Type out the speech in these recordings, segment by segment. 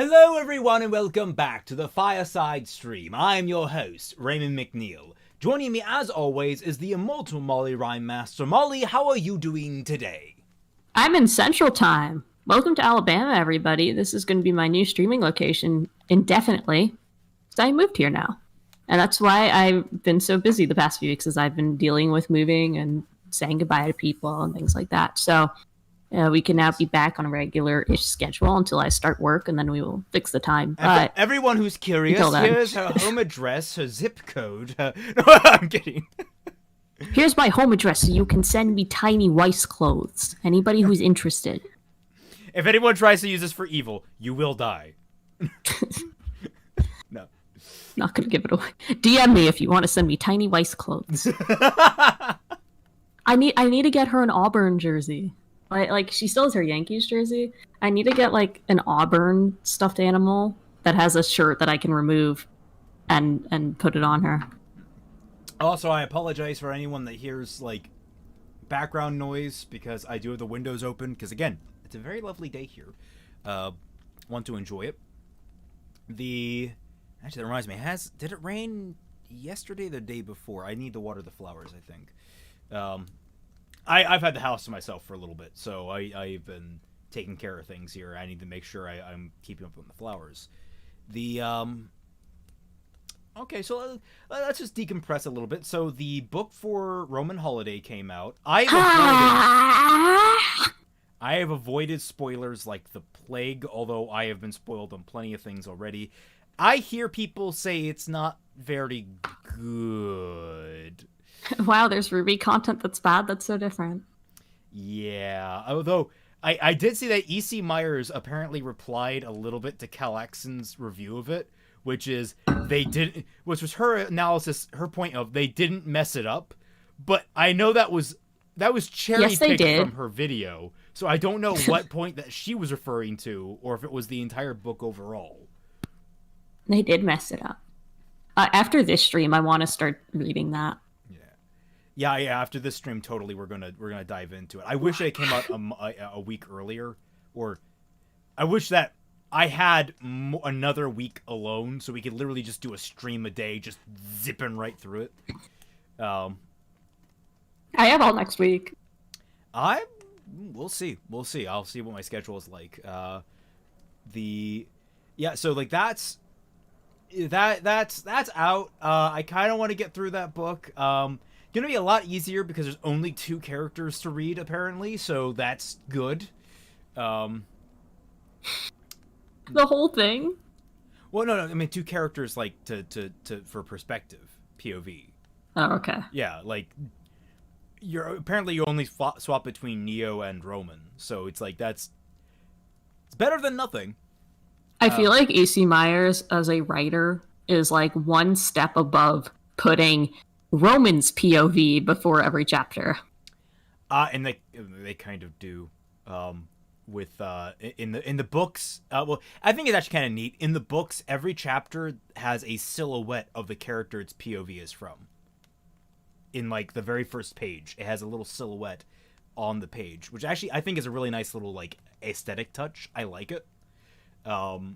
Hello everyone and welcome back to the Fireside stream. I am your host, Raymond McNeil. Joining me as always is the immortal Mollie Rhyme Master. Mollie, how are you doing today? I'm in Central Time. Welcome to Alabama, everybody. This is going to be my new streaming location indefinitely. So I moved here now. And that's why I've been so busy the past few weeks, as I've been dealing with moving and saying goodbye to people and things like that. So we can now be back on a regular-ish schedule until I start work, and then we will fix the time. And for everyone who's curious, here's her home address, her zip code. No, I'm kidding. Here's my home address so you can send me tiny Weiss clothes. Anybody who's interested. If anyone tries to use this for evil, you will die. No. Not gonna give it away. DM me if you want to send me tiny Weiss clothes. I need to get her an Auburn jersey. Like she still has her Yankees jersey. I need to get like an Auburn stuffed animal that has a shirt that I can remove and put it on her. Also, I apologize for anyone that hears like background noise because I do have the windows open because again, it's a very lovely day here. Want to enjoy it. Actually, that reminds me. Did it rain yesterday or the day before? I need to water the flowers, I think. I've had the house to myself for a little bit, so I've been taking care of things here. I need to make sure I'm keeping up on the flowers. Okay, so let's just decompress a little bit. So the book for Roman Holiday came out. I have avoided spoilers like the plague, although I have been spoiled on plenty of things already. I hear people say it's not very good. Wow, there's Ruby content that's bad. That's so different. Yeah, although I did see that E.C. Myers apparently replied a little bit to Cal Exon's review of it, which was her analysis, her point of they didn't mess it up, but I know that was cherry picked from her video, so I don't know what point that she was referring to, or if it was the entire book overall. They did mess it up. After this stream, I want to start reading that. Yeah. After this stream, totally, we're gonna dive into it. I wish it came out a week earlier, or I wish that I had another week alone, so we could literally just do a stream a day, just zipping right through it. I have all next week. We'll see. I'll see what my schedule is like. So like that's out. I kind of want to get through that book. Gonna be a lot easier because there's only 2 characters to read apparently, so that's good. The whole thing? Well, no. I mean, 2 characters like to for perspective, POV. Oh, okay. Yeah, like you only swap between Neo and Roman, so it's like it's better than nothing. I feel like AC Myers as a writer is like one step above putting Roman's POV before every chapter. And they kind of do. With in the books, well, I think it's actually kind of neat. In the books, every chapter has a silhouette of the character its POV is from. In like the very first page, it has a little silhouette on the page, which actually I think is a really nice little like aesthetic touch. I like it. So,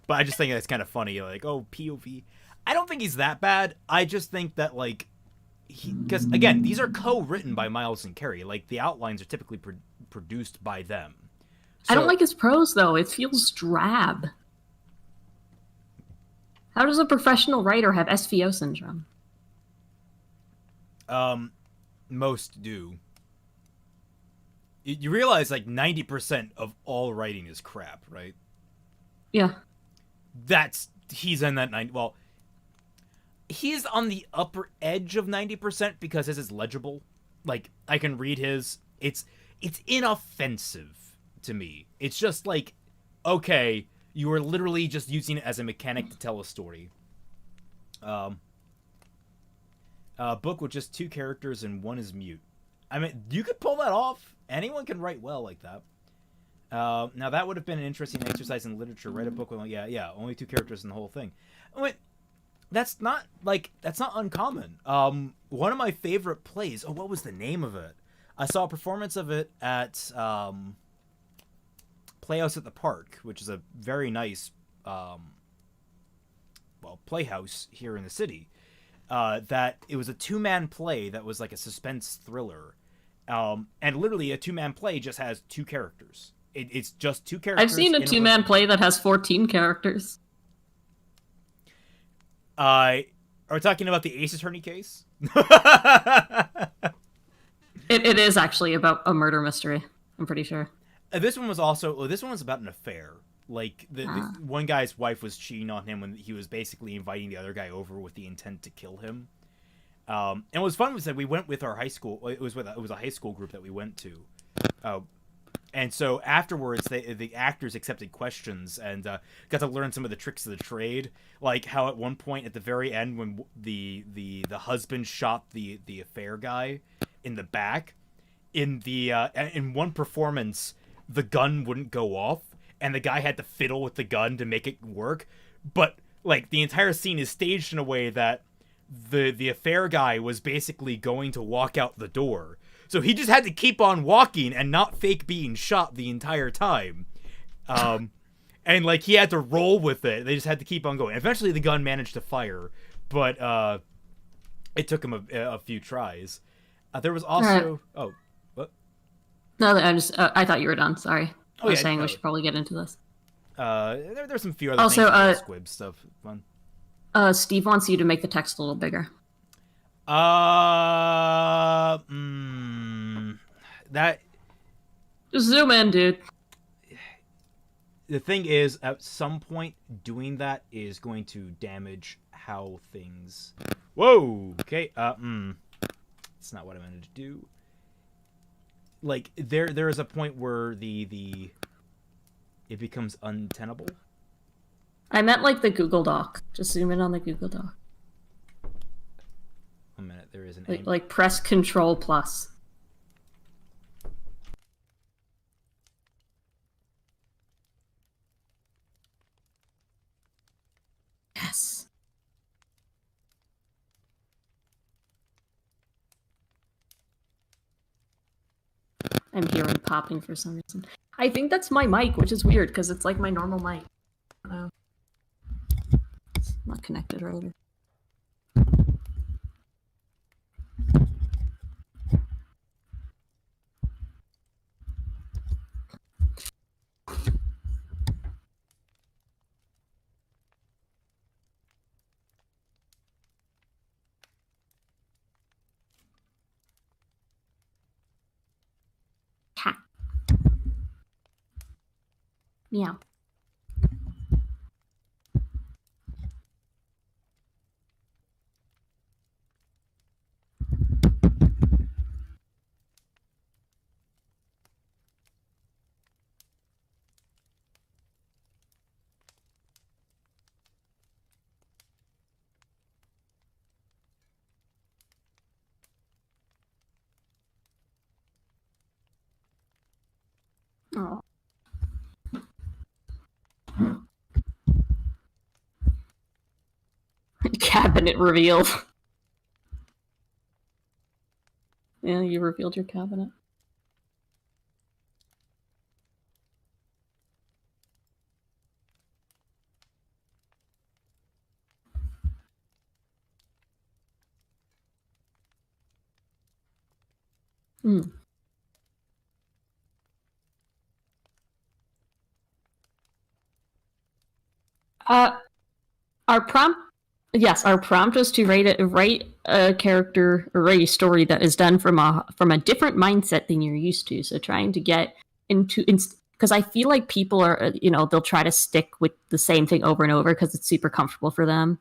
but I just think that's kind of funny. Like, oh, POV. I don't think he's that bad. I just think that like, because again, these are co-written by Miles and Carey. Like the outlines are typically produced by them. So, I don't like his prose though. It feels drab. How does a professional writer have SVO syndrome? Most do. You realize like 90% of all writing is crap, right? Yeah. He's in that 90. Well, he's on the upper edge of 90% because his is legible. Like I can read his. It's inoffensive to me. It's just like, okay, you are literally just using it as a mechanic to tell a story. A book with just 2 characters and 1 is mute. I mean, you could pull that off. Anyone can write well like that. Now that would have been an interesting exercise in literature. Write a book with only 2 characters in the whole thing. I mean, that's not uncommon. One of my favorite plays. Oh, what was the name of it? I saw a performance of it at Playhouse at the Park, which is a very nice, playhouse here in the city. That it was a 2-man play that was like a suspense thriller, and literally a 2-man play just has 2 characters. It's just 2 characters. I've seen a 2-man play that has 14 characters. Are we talking about the Ace Attorney case? It is actually about a murder mystery, I'm pretty sure. This one was about an affair. Like, the one guy's wife was cheating on him when he was basically inviting the other guy over with the intent to kill him. And what was fun was that we went with our high school. It was a high school group that we went to. And so afterwards, the actors accepted questions and got to learn some of the tricks of the trade. Like how at one point at the very end, when the husband shot the affair guy in the back, in one performance, the gun wouldn't go off, and the guy had to fiddle with the gun to make it work. But like the entire scene is staged in a way that the affair guy was basically going to walk out the door. So he just had to keep on walking and not fake being shot the entire time. And like he had to roll with it. They just had to keep on going. Eventually the gun managed to fire, but it took him a few tries. There was also... Oh, what? No, I thought you were done. Sorry. I was saying we should probably get into this. There's some few other things Squib stuff. Fun. Steve wants you to make the text a little bigger. That... Just zoom in, dude. The thing is, at some point, doing that is going to damage how things... Whoa! Okay, It's not what I meant to do. Like, there is a point where it becomes untenable. I meant like the Google Doc. Just zoom in on the Google Doc. A minute, there is an... Like press Control plus. Yes. I'm hearing popping for some reason. I think that's my mic, which is weird because it's like my normal mic. I don't know. It's not connected right. Cat. Meow. Oh. Cabinet revealed. Yeah, you revealed your cabinet. Hmm. Our prompt, yes, our prompt was to write a character or write a story that is done from a different mindset than you're used to. So trying to get into, because I feel like people are, they'll try to stick with the same thing over and over because it's super comfortable for them.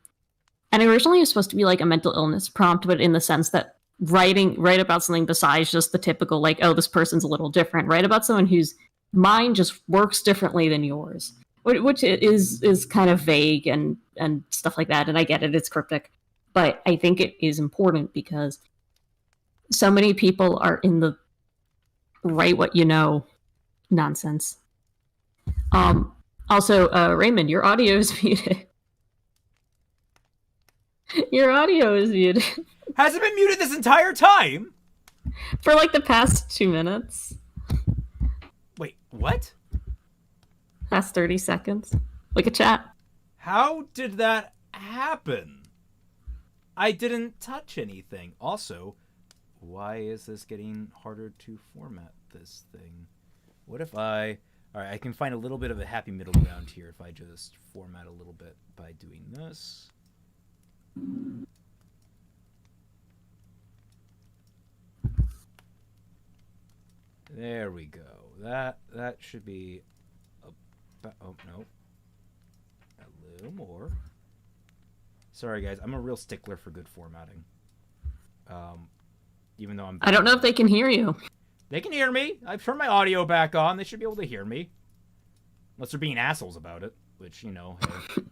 And originally it was supposed to be like a mental illness prompt, but in the sense that write about something besides just the typical like, oh, this person's a little different. Write about someone whose mind just works differently than yours. Which is kind of vague and stuff like that, and I get it, it's cryptic. But I think it is important because so many people are in the write what you know nonsense. Also, Raymond, your audio is muted. Your audio is muted. Has it been muted this entire time? For like the past 2 minutes. Wait, what? Past 30 seconds. We could chat. How did that happen? I didn't touch anything. Also, why is this getting harder to format this thing? What if I... Alright, I can find a little bit of a happy middle ground here if I just format a little bit by doing this. There we go. That should be... oh, no. A little more. Sorry, guys. I'm a real stickler for good formatting. Even though I don't know if they can hear you. They can hear me. I've turned my audio back on. They should be able to hear me. Unless they're being assholes about it. Which, you know, hey.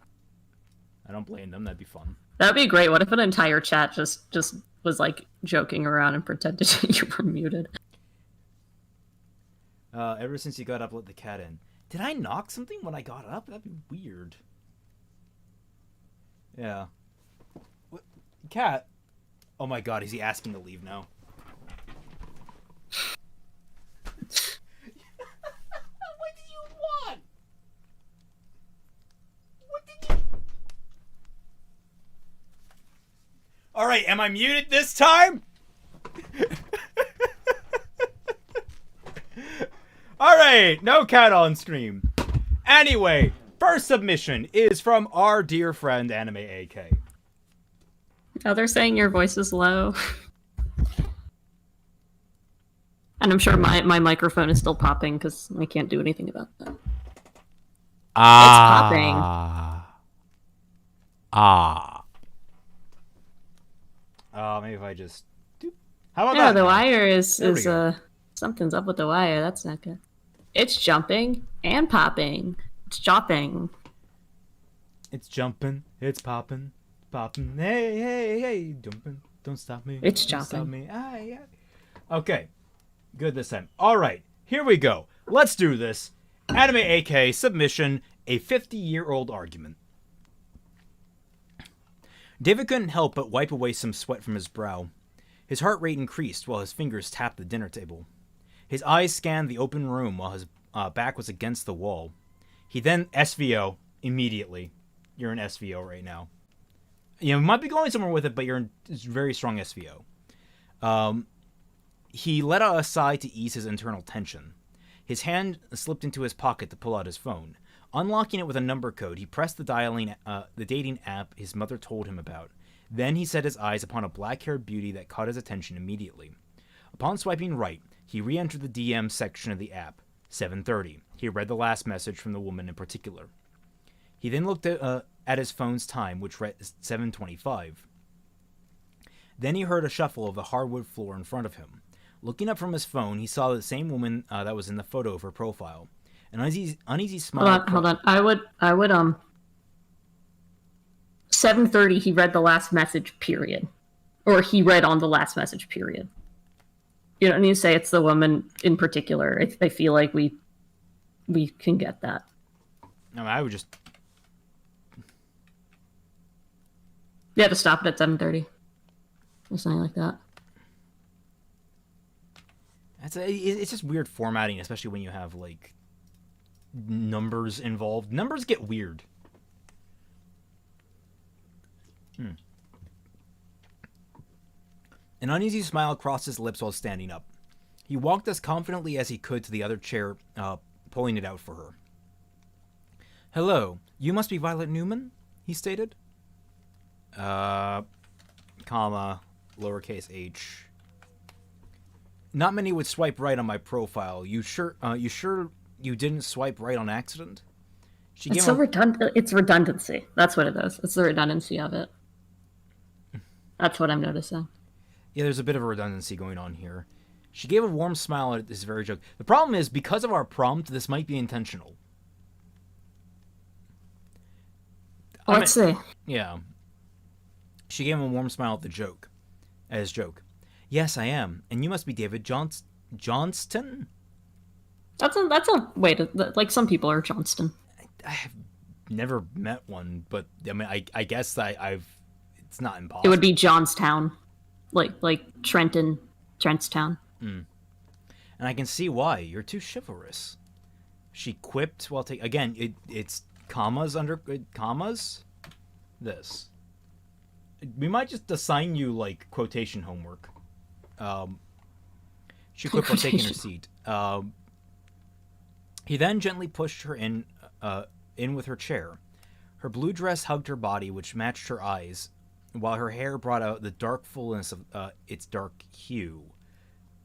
I don't blame them. That'd be fun. That'd be great. What if an entire chat just was, like, joking around and pretended you were muted? Ever since you got up, let the cat in. Did I knock something when I got up? That'd be weird. Yeah. What? Cat? Oh my god, is he asking to leave now? What did you want? What did you... Alright, am I muted this time? Alright, no cat on stream. Anyway, first submission is from our dear friend Anime AK. Oh, they're saying your voice is low. And I'm sure my microphone is still popping because I can't do anything about that. It's popping. Maybe if I just... How about that? Yeah, the wire is go. something's up with the wire. That's not good. It's jumping and popping. It's chopping. It's jumping. It's popping. Popping. Hey, hey, hey. Jumping. Don't stop me. It's Don't stop chopping. me. Ah, yeah. Okay. Good this time. All right. Here we go. Let's do this. Anime AK submission, a 50-year-old argument. David couldn't help but wipe away some sweat from his brow. His heart rate increased while his fingers tapped the dinner table. His eyes scanned the open room while his back was against the wall. He then SVO immediately. You're in SVO right now. You know, might be going somewhere with it, but you're in very strong SVO. He let out a sigh to ease his internal tension. His hand slipped into his pocket to pull out his phone. Unlocking it with a number code, he pressed the dating app his mother told him about. Then he set his eyes upon a black-haired beauty that caught his attention immediately. Upon swiping right, he re-entered the DM section of the app. 7:30. He read the last message from the woman in particular. He then looked at his phone's time, which read 7:25. Then he heard a shuffle of the hardwood floor in front of him. Looking up from his phone, he saw the same woman that was in the photo of her profile. An uneasy smile. Hold on. I would 7:30 he read the last message, period. Or he read on the last message, period. You don't need to say it's the woman in particular. I feel like we can get that. No, I would just... You have to stop it at 7:30. Or something like that. It's just weird formatting, especially when you have, like, numbers involved. Numbers get weird. An uneasy smile crossed his lips while standing up. He walked as confidently as he could to the other chair, pulling it out for her. "Hello, you must be Violet Newman?" he stated. Comma, lowercase h. "Not many would swipe right on my profile. You sure you didn't swipe right on accident?" It's so redundant. It's redundancy. That's what it is. It's the redundancy of it. That's what I'm noticing. Yeah, there's a bit of a redundancy going on here. She gave a warm smile at this very joke. The problem is, because of our prompt, this might be intentional. Let's see. Yeah. She gave him a warm smile at his joke. "Yes, I am. And you must be David Johnston?" That's a way to, like, some people are Johnston. I have never met one, but I mean, I guess it's not impossible. It would be Johnstown, like Trentstown. And I can see why. You're too chivalrous. She quipped while taking... Again, it's commas under... commas? This. We might just assign you, like, quotation homework. She quipped while taking her seat. He then gently pushed her in with her chair. Her blue dress hugged her body, which matched her eyes, while her hair brought out the dark fullness of its dark hue.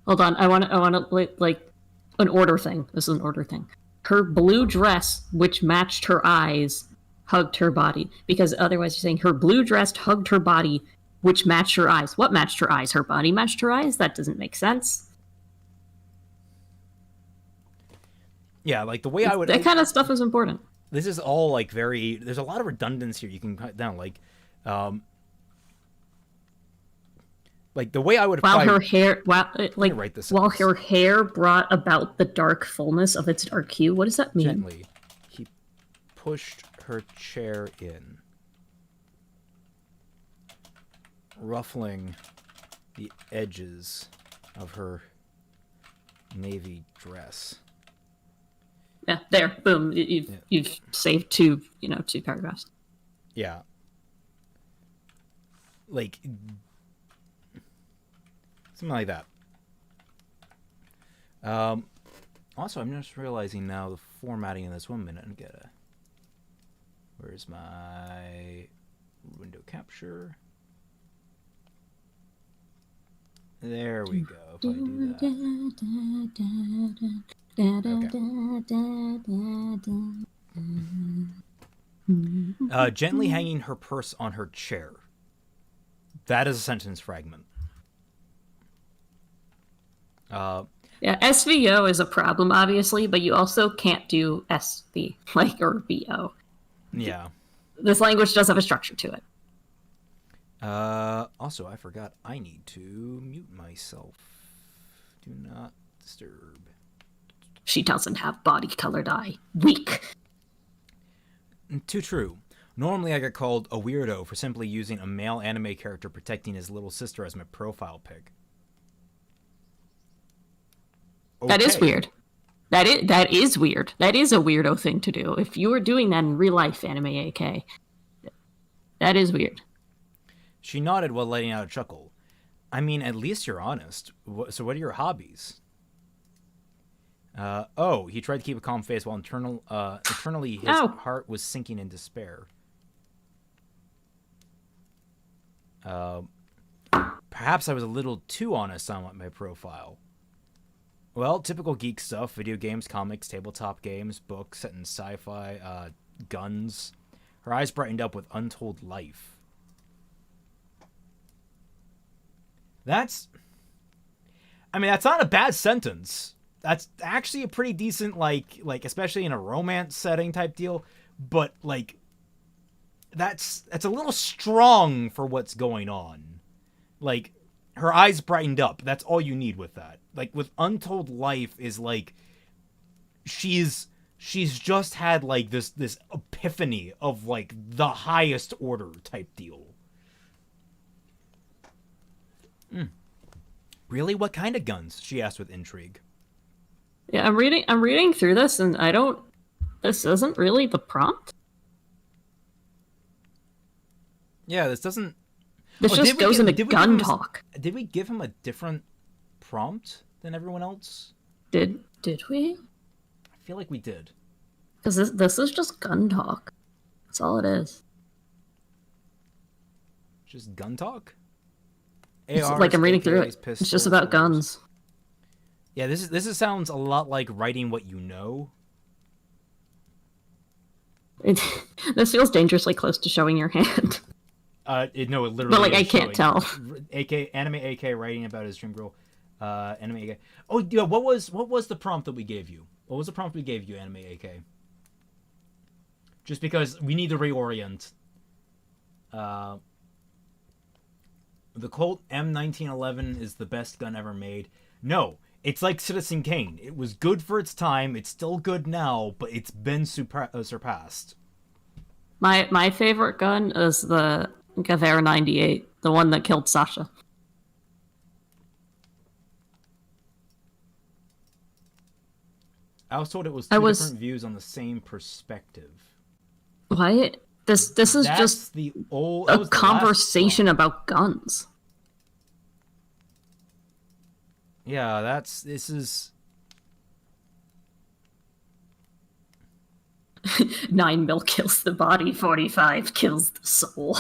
Hold on, I want to like an order thing. This is an order thing. Her blue dress, which matched her eyes, hugged her body. Because otherwise you're saying her blue dress hugged her body, which matched her eyes. What matched her eyes? Her body matched her eyes? That doesn't make sense. Yeah, like the way I would... That kind of stuff is important. This is all like very... There's a lot of redundancy here you can cut down. Like the way I would... While her hair... While her hair brought about the dark fullness of its dark hue. What does that mean? Gently, he pushed her chair in, ruffling the edges of her navy dress. Yeah, there, boom. You've saved two paragraphs. Yeah. Like something like that. Also, I'm just realizing now the formatting in this 1 minute and get a... Where's my window capture? There we go. If I do that. Okay. Gently hanging her purse on her chair. That is a sentence fragment. Yeah, SVO is a problem, obviously, but you also can't do SV, or VO. Yeah. This language does have a structure to it. Also, I forgot I need to mute myself. Do not disturb. She doesn't have body-colored eye. Weak. Too true. Normally I get called a weirdo for simply using a male anime character protecting his little sister as my profile pic. Okay. That is weird. That is weird. That is a weirdo thing to do. If you were doing that in real life, Anime AK, that is weird. She nodded while letting out a chuckle. I mean, at least you're honest. So what are your hobbies? He tried to keep a calm face while internally his heart was sinking in despair. Perhaps I was a little too honest on my profile. Well, typical geek stuff: video games, comics, tabletop games, books set in sci-fi, guns. Her eyes brightened up with untold life. That's not a bad sentence. That's actually a pretty decent, like especially in a romance setting type deal. But that's a little strong for what's going on. Like, her eyes brightened up. That's all you need with that. Like, with untold life is she's just had this epiphany of the highest order type deal. Really? What kind of guns? She asked with intrigue. Yeah, I'm reading through this, and this isn't really the prompt. Yeah, this doesn't... This just goes into gun talk. Did we give him a different prompt than everyone else? Did we? I feel like we did. Because this is just gun talk. That's all it is. Just gun talk? I'm reading through it. It's just about guns. Yeah, this sounds a lot like writing what you know. This feels dangerously close to showing your hand. It literally. But I can't tell. Anime AK writing about his dream girl. Anime AK. Oh yeah, what was the prompt that we gave you? What was the prompt we gave you, Anime AK? Just because we need to reorient. The Colt M1911 is the best gun ever made. No, it's like Citizen Kane. It was good for its time. It's still good now, but it's been surpassed. My favorite gun is the Gewehr 98, the one that killed Sasha. I was told it was I two was different views on the same perspective. what? This is That's just the old. That a was the last conversation prompt. about guns. Yeah, this is. 9 mil kills the body, 45 kills the soul.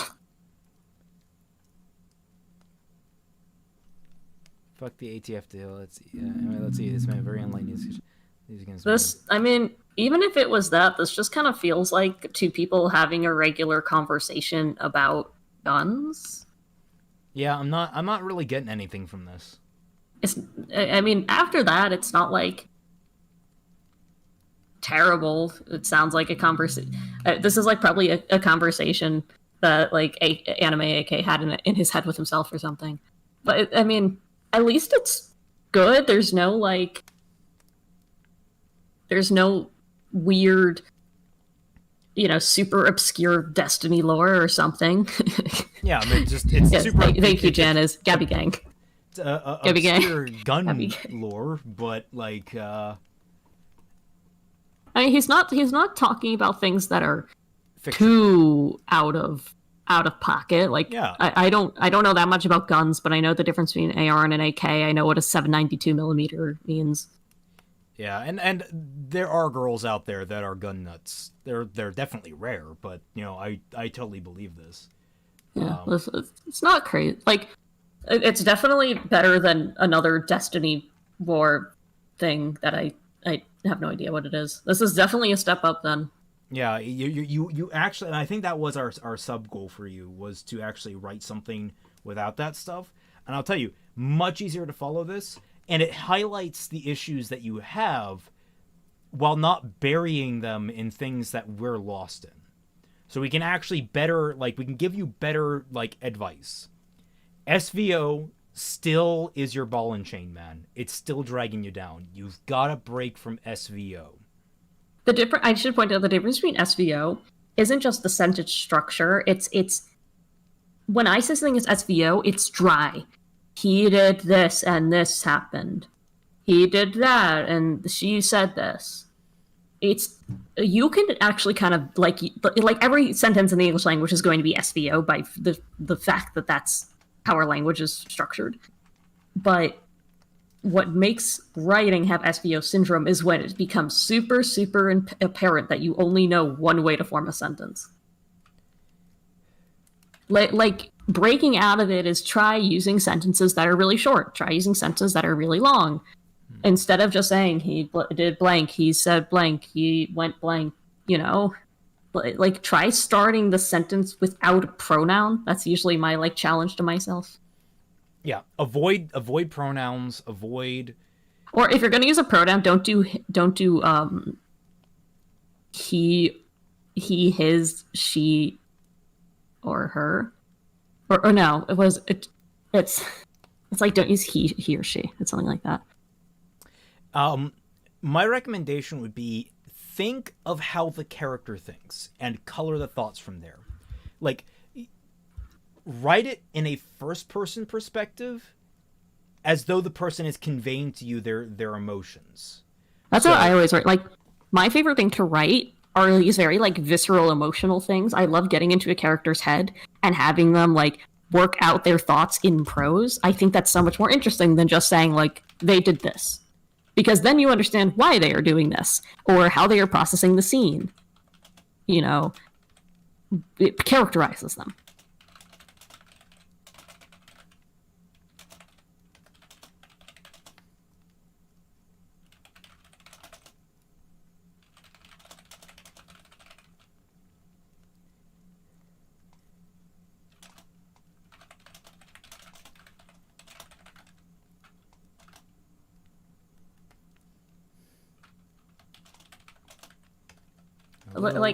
Fuck the ATF deal. Let's see. Anyway, let's see. This man very unlikely. These against This, I mean, even if it was that, this just kind of feels like two people having a regular conversation about guns. Yeah, I'm not really getting anything from this. It's, I mean, after that, it's not like terrible. It sounds like a conversation. This is like probably a conversation that like Anime AK had in his head with himself or something. But I mean, at least it's good. There's no weird, super obscure Destiny lore or something. Yeah, I mean, it's Yes, super. thank you, Janice. Gabby Gang. Gabby Gang. Obscure gun Gabby Gang. lore, but like. I mean, he's not talking about things that are Fiction. too out of pocket. Like, Yeah. I don't know that much about guns, but I know the difference between an AR and an AK. I know what a 7.92 millimeter means. Yeah, and there are girls out there that are gun nuts. They're definitely rare, but I totally believe this. Yeah, it's not crazy. Like, it's definitely better than another Destiny War thing that I have no idea what it is. This is definitely a step up then. Yeah, you actually, and I think that was our sub goal for you, was to actually write something without that stuff. And I'll tell you, much easier to follow this, and it highlights the issues that you have while not burying them in things that we're lost in. So we can actually we can give you better advice. SVO still is your ball and chain, man. It's still dragging you down. You've got to break from SVO. I should point out the difference between SVO isn't just the sentence structure. It's when I say something is SVO, it's dry. He did this and this happened. He did that and she said this. You can actually kind of like every sentence in the English language is going to be SVO by the fact that that's how our language is structured. But what makes writing have SVO syndrome is when it becomes super, super apparent that you only know one way to form a sentence. Like breaking out of it is try using sentences that are really short. Try using sentences that are really long. Instead of just saying he did blank, he said blank, he went blank, like try starting the sentence without a pronoun. That's usually my challenge to myself. Yeah, avoid pronouns, avoid. Or if you're going to use a pronoun, don't do he, his, she, or her, or no, it's like don't use he or she. It's something like that. My recommendation would be think of how the character thinks and color the thoughts from there. Like, write it in a first-person perspective, as though the person is conveying to you their emotions. That's how I always write. Like, my favorite thing to write are these very visceral, emotional things. I love getting into a character's head and having them work out their thoughts in prose. I think that's so much more interesting than just saying they did this. Because then you understand why they are doing this, or how they are processing the scene. It characterizes them.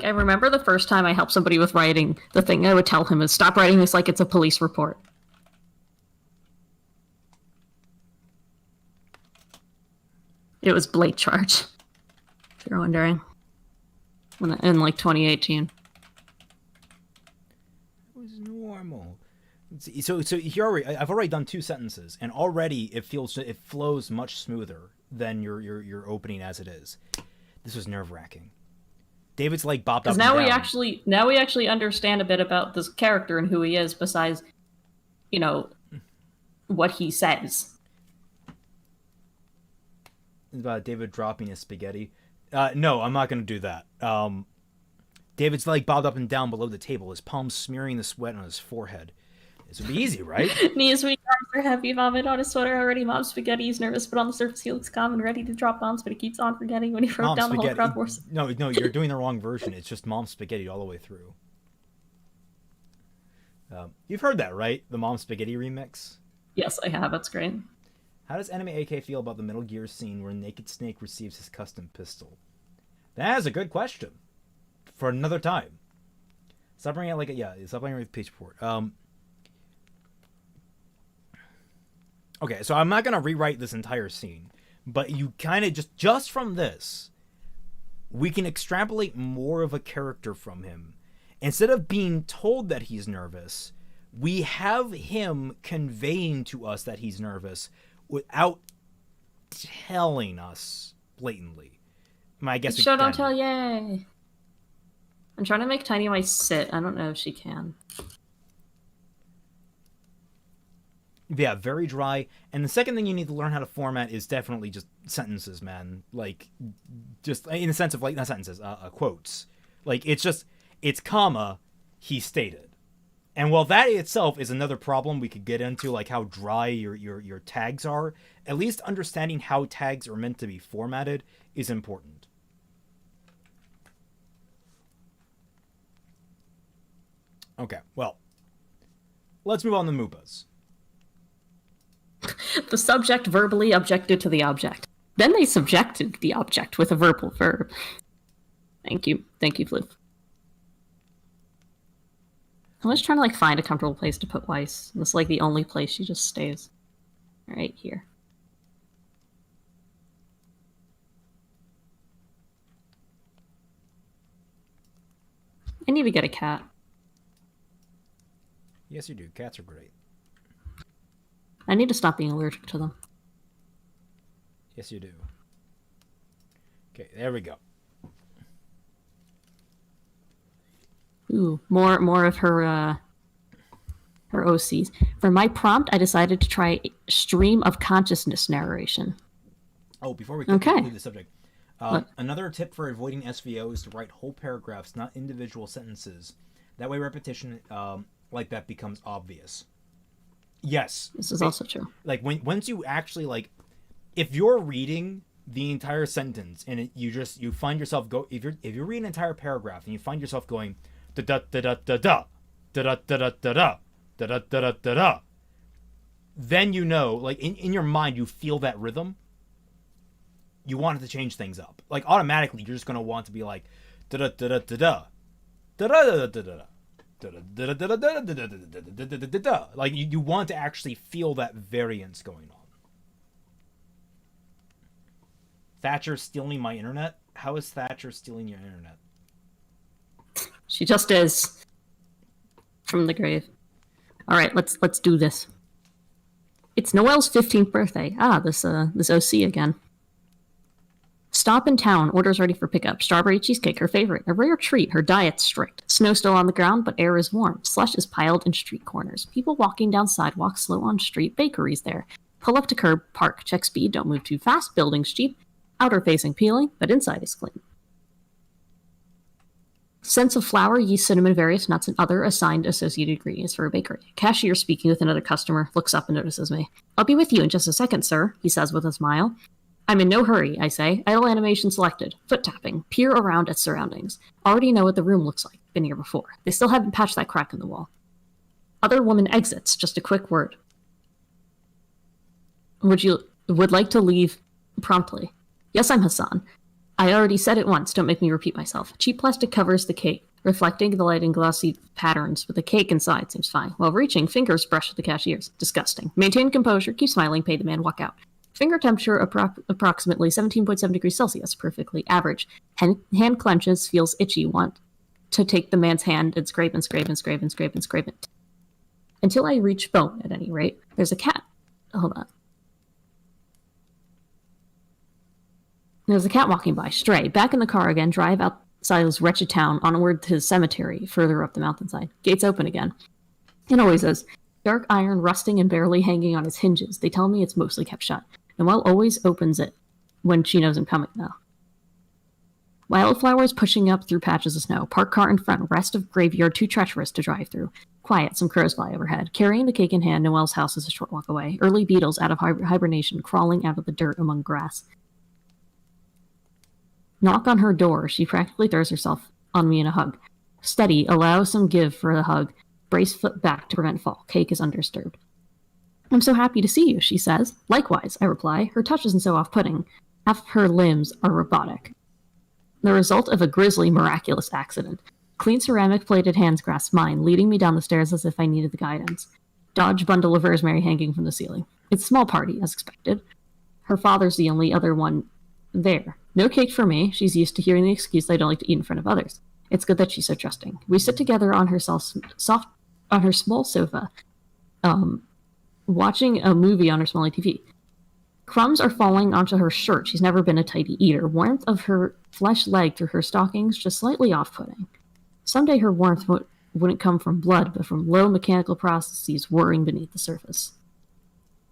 I remember the first time I helped somebody with writing, the thing I would tell him is stop writing this like it's a police report. It was Blake Charge, if you're wondering, in 2018. It was normal. So here I've already done 2 sentences, and already it flows much smoother. than your opening as it is. This was nerve-wracking. David's leg bopped up Because and now down. we actually understand a bit about this character and who he is, besides, what he says. About David dropping his spaghetti. No, I'm not going to do that. David's leg bobbed up and down below the table, his palms smearing the sweat on his forehead. This would be easy, right? Knees weak, arms are heavy, vomit on his sweater already. Mom's spaghetti. He's nervous, but on the surface he looks calm and ready to drop bombs, but he keeps on forgetting when he wrote down the whole crowd force. No, you're doing the wrong version. It's just Mom's spaghetti all the way through. You've heard that, right? The Mom's spaghetti remix? Yes, I have. That's great. How does Anime AK feel about the Metal Gear scene where Naked Snake receives his custom pistol? That is a good question. For another time. Stop bringing it stop bringing it with page report. Okay, so I'm not going to rewrite this entire scene, but you kind of just from this, we can extrapolate more of a character from him. Instead of being told that he's nervous, we have him conveying to us that he's nervous without telling us blatantly. I guess Show don't tell, yay! I'm trying to make Tiny Mice sit. I don't know if she can. Yeah, very dry. And the second thing you need to learn how to format is definitely just sentences, man. Like, just in the sense of, like, not sentences, quotes. Like, it's comma, he stated. And while that itself is another problem we could get into, like how dry your tags are, at least understanding how tags are meant to be formatted is important. Okay, well, let's move on to moopas. The subject verbally objected to the object. Then they subjected the object with a verbal verb. Thank you, Floof. I'm just trying to find a comfortable place to put Weiss. It's the only place she just stays. Right here. I need to get a cat. Yes, you do. Cats are great. I need to stop being allergic to them. Yes, you do. Okay, there we go. Ooh, more of her OCs. For my prompt, I decided to try stream of consciousness narration. Oh, before we conclude the subject, another tip for avoiding SVO is to write whole paragraphs, not individual sentences. That way, repetition like that becomes obvious. Yes, this is also true. Once you actually if you're reading the entire sentence and you find yourself if you read an entire paragraph and you find yourself going da da da da da da da da da da da da da da da, then in your mind you feel that rhythm. You want it to change things up. Automatically you're just gonna want to be like da da da da da da da da da da. You want to actually feel that variance going on. Thatcher stealing my internet? How is Thatcher stealing your internet? She just is. From the grave. Alright, let's do this. It's Noelle's 15th birthday. This OC again. Stop in town. Orders ready for pickup. Strawberry cheesecake, her favorite. A rare treat. Her diet's strict. Snow still on the ground, but air is warm. Slush is piled in street corners. People walking down sidewalks, slow on street. Bakeries there. Pull up to curb. Park. Check speed. Don't move too fast. Buildings cheap. Outer facing peeling, but inside is clean. Scents of flour, yeast, cinnamon, various nuts, and other assigned associated ingredients for a bakery. Cashier speaking with another customer. Looks up and notices me. I'll be with you in just a second, sir, he says with a smile. I'm in no hurry, I say. Idle animation selected. Foot tapping. Peer around at surroundings. Already know what the room looks like. Been here before. They still haven't patched that crack in the wall. Other woman exits. Just a quick word. Would like to leave promptly. Yes, I'm Hassan. I already said it once. Don't make me repeat myself. Cheap plastic covers the cake, reflecting the light in glossy patterns, but the cake inside seems fine. While reaching, fingers brush the cashier's. Disgusting. Maintain composure. Keep smiling. Pay the man. Walk out. Finger temperature approximately 17.7 degrees Celsius, perfectly average. Hand clenches, feels itchy, want to take the man's hand and scrape and scrape and scrape and scrape and scrape it. Until I reach bone, at any rate. There's a cat. Hold on. There's a cat walking by. Stray. Back in the car again. Drive outside this wretched town, onward to the cemetery, further up the mountainside. Gates open again. It always is. Dark iron rusting and barely hanging on its hinges. They tell me it's mostly kept shut. Noelle always opens it when she knows I'm coming, though. Wildflowers pushing up through patches of snow. Parked car in front. Rest of graveyard too treacherous to drive through. Quiet. Some crows fly overhead. Carrying the cake in hand, Noelle's house is a short walk away. Early beetles out of hibernation crawling out of the dirt among grass. Knock on her door. She practically throws herself on me in a hug. Steady. Allow some give for the hug. Brace foot back to prevent fall. Cake is undisturbed. I'm so happy to see you, she says. Likewise, I reply. Her touch isn't so off-putting. Half of her limbs are robotic. The result of a grisly, miraculous accident. Clean ceramic-plated hands grasp mine, leading me down the stairs as if I needed the guidance. Dodge bundle of rosemary hanging from the ceiling. It's a small party, as expected. Her father's the only other one there. No cake for me. She's used to hearing the excuse I don't like to eat in front of others. It's good that she's so trusting. We sit together on her on her small sofa, watching a movie on her small TV. Crumbs are falling onto her shirt. She's never been a tidy eater. Warmth of her flesh leg through her stockings, just slightly off-putting. Someday her warmth wouldn't come from blood, but from low mechanical processes whirring beneath the surface.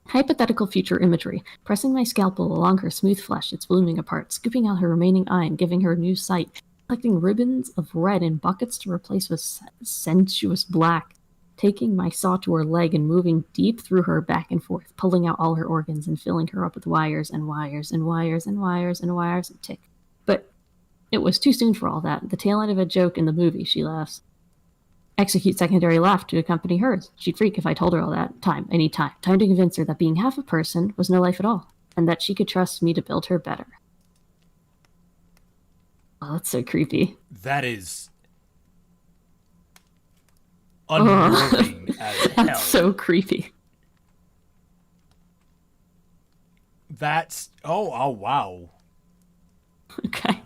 Hypothetical future imagery. Pressing my scalpel along her smooth flesh, it's blooming apart, scooping out her remaining eye and giving her new sight, collecting ribbons of red in buckets to replace with sensuous black, taking my saw to her leg and moving deep through her back and forth, pulling out all her organs and filling her up with wires and wires and wires and wires and wires and tick. But it was too soon for all that. The tail end of a joke in the movie, she laughs. Execute secondary laugh to accompany hers. She'd freak if I told her all that. Time. I need time. Time to convince her that being half a person was no life at all, and that she could trust me to build her better. Oh, that's so creepy. That is unnerving as hell. That's so creepy. That's oh wow. Okay.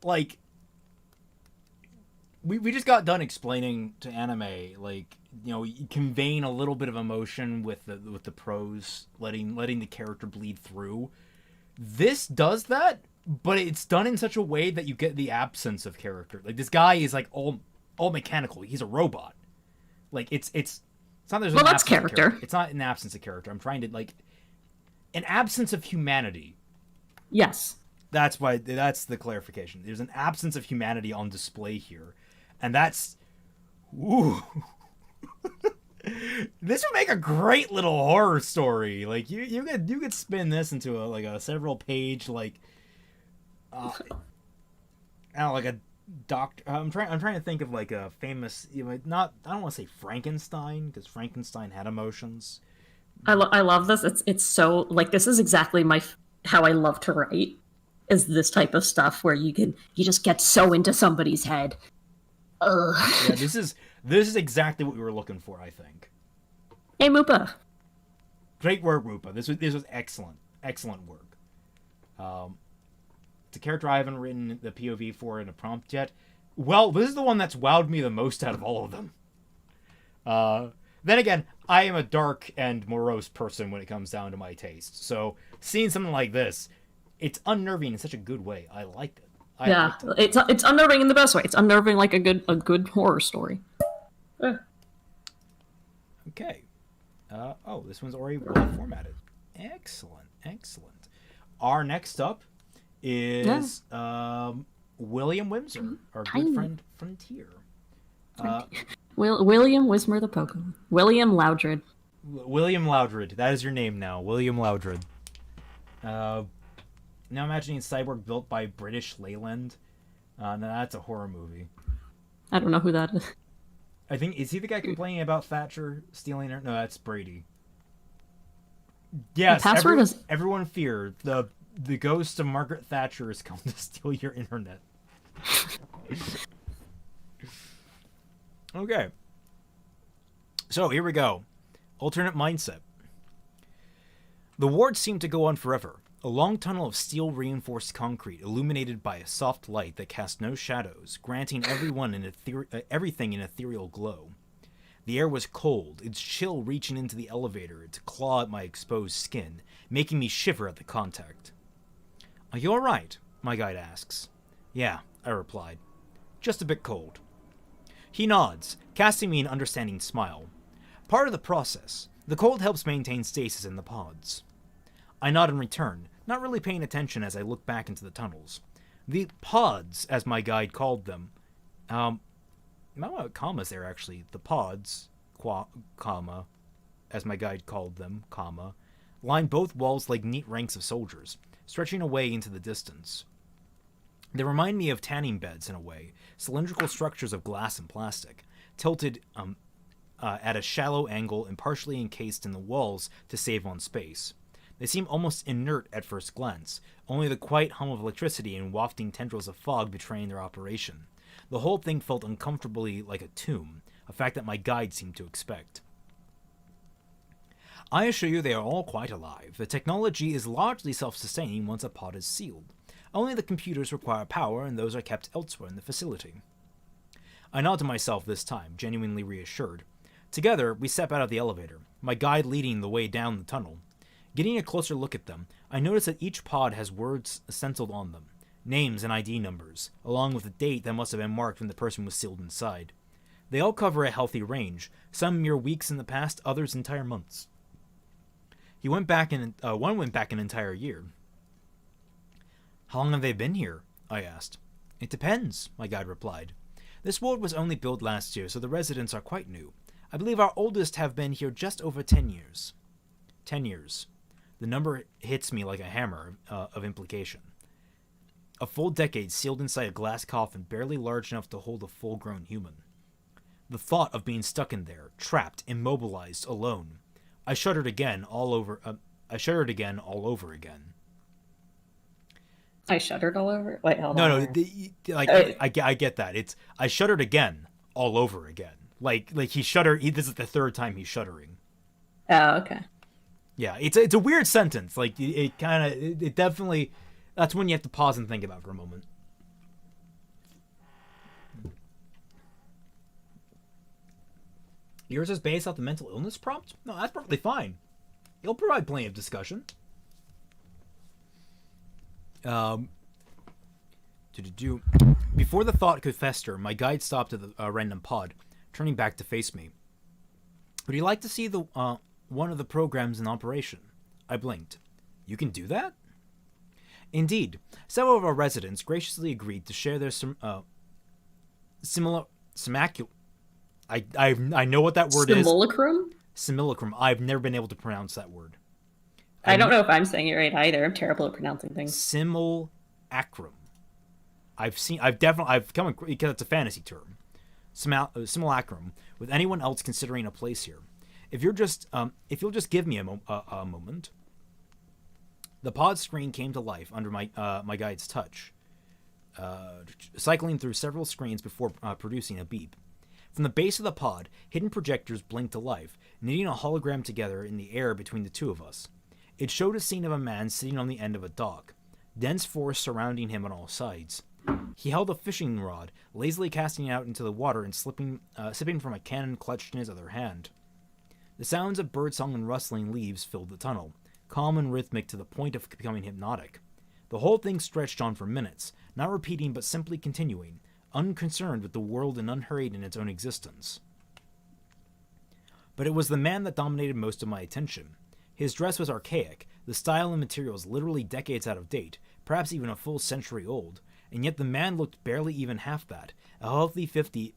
Like we just got done explaining to anime, like, you know, conveying a little bit of emotion with the prose, letting the character bleed through. This does that, but it's done in such a way that you get the absence of character. Like, this guy is like all mechanical. He's a robot. Like, it's not there's well, an that's absence character. Of character. It's not an absence of character. I'm trying to, like, an absence of humanity. Yes. That's the clarification. There's an absence of humanity on display here. And that's, ooh. This would make a great little horror story. Like, you could spin this into a several page, like, I don't know, like a doctor. I'm trying to think of like a famous, you know, not, I don't want to say Frankenstein, because Frankenstein had emotions. I love this. It's so, like, this is exactly how I love to write, is this type of stuff where you just get so into somebody's head. Ugh. Yeah, this is exactly what we were looking for, I think. Hey, Moopa. Great work, Moopa. This was excellent work. It's a character I haven't written the POV for in a prompt yet. Well, this is the one that's wowed me the most out of all of them. Then again, I am a dark and morose person when it comes down to my taste. So seeing something like this, it's unnerving in such a good way. I liked it. It's unnerving in the best way. It's unnerving like a good horror story. Okay. This one's already well formatted. Excellent. Our next up is William Windsor, our good friend Frontier. William Wismer the Pokemon. William Loudred. William Loudred. That is your name now. William Loudred. Now imagining a cyborg built by British Leyland. No, that's a horror movie. I don't know who that is. I think, is he the guy complaining about Thatcher stealing her? No, that's Brady. Yes, everyone fear. The ghost of Margaret Thatcher has come to steal your internet. Okay. So, here we go. Alternate mindset. The ward seemed to go on forever. A long tunnel of steel-reinforced concrete illuminated by a soft light that cast no shadows, granting everything an ethereal glow. The air was cold, its chill reaching into the elevator to claw at my exposed skin, making me shiver at the contact. "Are you alright?" my guide asks. "Yeah," I replied. "Just a bit cold." He nods, casting me an understanding smile. Part of the process, the cold helps maintain stasis in the pods. I nod in return, not really paying attention as I look back into the tunnels. The pods, as my guide called them, not commas there actually, the pods, comma, as my guide called them, comma, line both walls like neat ranks of soldiers, stretching away into the distance. They remind me of tanning beds in a way, cylindrical structures of glass and plastic, tilted at a shallow angle and partially encased in the walls to save on space. They seem almost inert at first glance, only the quiet hum of electricity and wafting tendrils of fog betraying their operation. The whole thing felt uncomfortably like a tomb, a fact that my guide seemed to expect. "I assure you they are all quite alive. The technology is largely self-sustaining once a pod is sealed. Only the computers require power, and those are kept elsewhere in the facility." I nod to myself this time, genuinely reassured. Together, we step out of the elevator, my guide leading the way down the tunnel. Getting a closer look at them, I notice that each pod has words stenciled on them, names and ID numbers, along with a date that must have been marked when the person was sealed inside. They all cover a healthy range, some mere weeks in the past, others entire months. One went back an entire year. "How long have they been here?" I asked. "It depends," my guide replied. "This ward was only built last year, so the residents are quite new. I believe our oldest have been here just over 10 years. 10 years. The number hits me like a hammer of implication. A full decade sealed inside a glass coffin barely large enough to hold a full-grown human. The thought of being stuck in there, trapped, immobilized, alone. I shuddered again all over again. I shuddered all over. Wait, hold No, on. I get that. I shuddered again all over again. Like he shuddered. This is the third time he's shuddering. Oh, okay. Yeah, it's a weird sentence. Like it definitely. That's when you have to pause and think about for a moment. Yours is based off the mental illness prompt? No, that's perfectly fine. It'll provide plenty of discussion. Before the thought could fester, my guide stopped at the random pod, turning back to face me. "Would you like to see the one of the programs in operation?" I blinked. "You can do that?" Indeed, several of our residents graciously agreed to share their I know what that word is. Simulacrum? Simulacrum. I've never been able to pronounce that word. I don't know if I'm saying it right either. I'm terrible at pronouncing things. Simulacrum. I've come because it's a fantasy term. Simulacrum. With anyone else considering a place here. If you'll just give me a moment. The pod screen came to life under my guide's touch, cycling through several screens before producing a beep. From the base of the pod, hidden projectors blinked to life, knitting a hologram together in the air between the two of us. It showed a scene of a man sitting on the end of a dock, dense forest surrounding him on all sides. He held a fishing rod, lazily casting it out into the water and sipping from a cannon clutched in his other hand. The sounds of birdsong and rustling leaves filled the tunnel, calm and rhythmic to the point of becoming hypnotic. The whole thing stretched on for minutes, not repeating but simply continuing, unconcerned with the world and unhurried in its own existence. But it was the man that dominated most of my attention. His dress was archaic, the style and materials literally decades out of date, perhaps even a full century old, and yet the man looked barely even half that, a healthy 50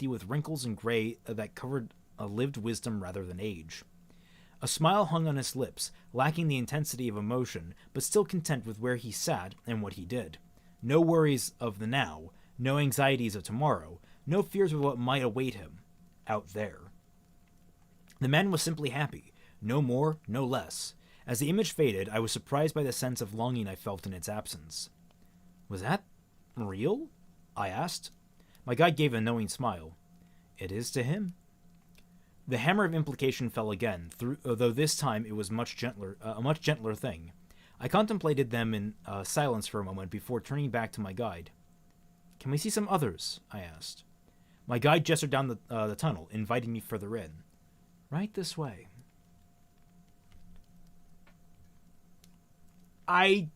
with wrinkles and gray that covered a lived wisdom rather than age. A smile hung on his lips, lacking the intensity of emotion, but still content with where he sat and what he did. No worries of the now, no anxieties of tomorrow, no fears of what might await him out there. The man was simply happy, no more, no less. As the image faded, I was surprised by the sense of longing I felt in its absence. "Was that real?" I asked. My guide gave a knowing smile. "It is to him." The hammer of implication fell again, though this time it was a much gentler thing. I contemplated them in silence for a moment before turning back to my guide. "Can we see some others?" I asked. My guide gestured down the tunnel, inviting me further in. Right this way. I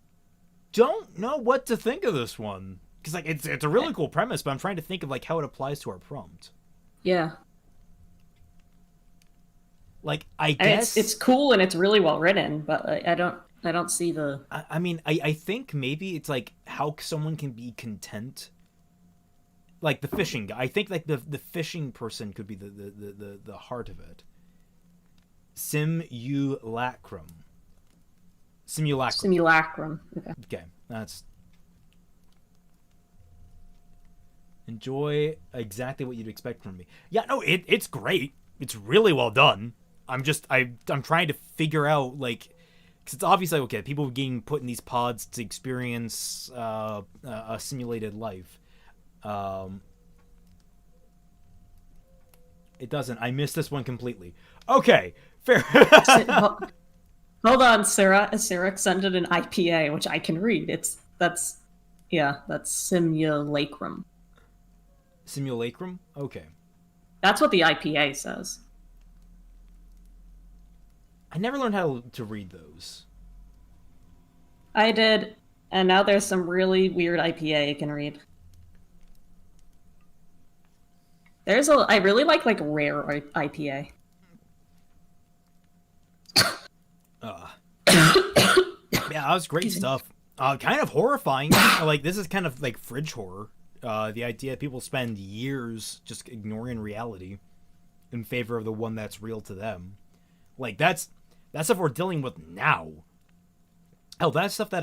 don't know what to think of this one. Because, like, it's a really cool premise, but I'm trying to think of, like, how it applies to our prompt. Yeah. Like, I And guess... it's cool and it's really well written, but I don't see the... I mean, I think maybe it's, like, how someone can be content. Like, the fishing guy. I think, like, the fishing person could be the heart of it. Simulacrum. Simulacrum. Okay, that's... Enjoy exactly what you'd expect from me. Yeah, no, it's great. It's really well done. I'm trying to figure out, like... Because it's obviously, okay, people getting put in these pods to experience a simulated life. It doesn't. I missed this one completely. Okay, fair. Hold on, Sarah. Sarah sent an IPA, which I can read. That's simulacrum. Simulacrum? Okay. That's what the IPA says. I never learned how to read those. I did, and now there's some really weird IPA you can read. I really like rare IPA. Yeah, that was great stuff. Kind of horrifying. Like, this is kind of like fridge horror. The idea that people spend years just ignoring reality in favor of the one that's real to them. Like, that's stuff we're dealing with now. Oh, that's stuff that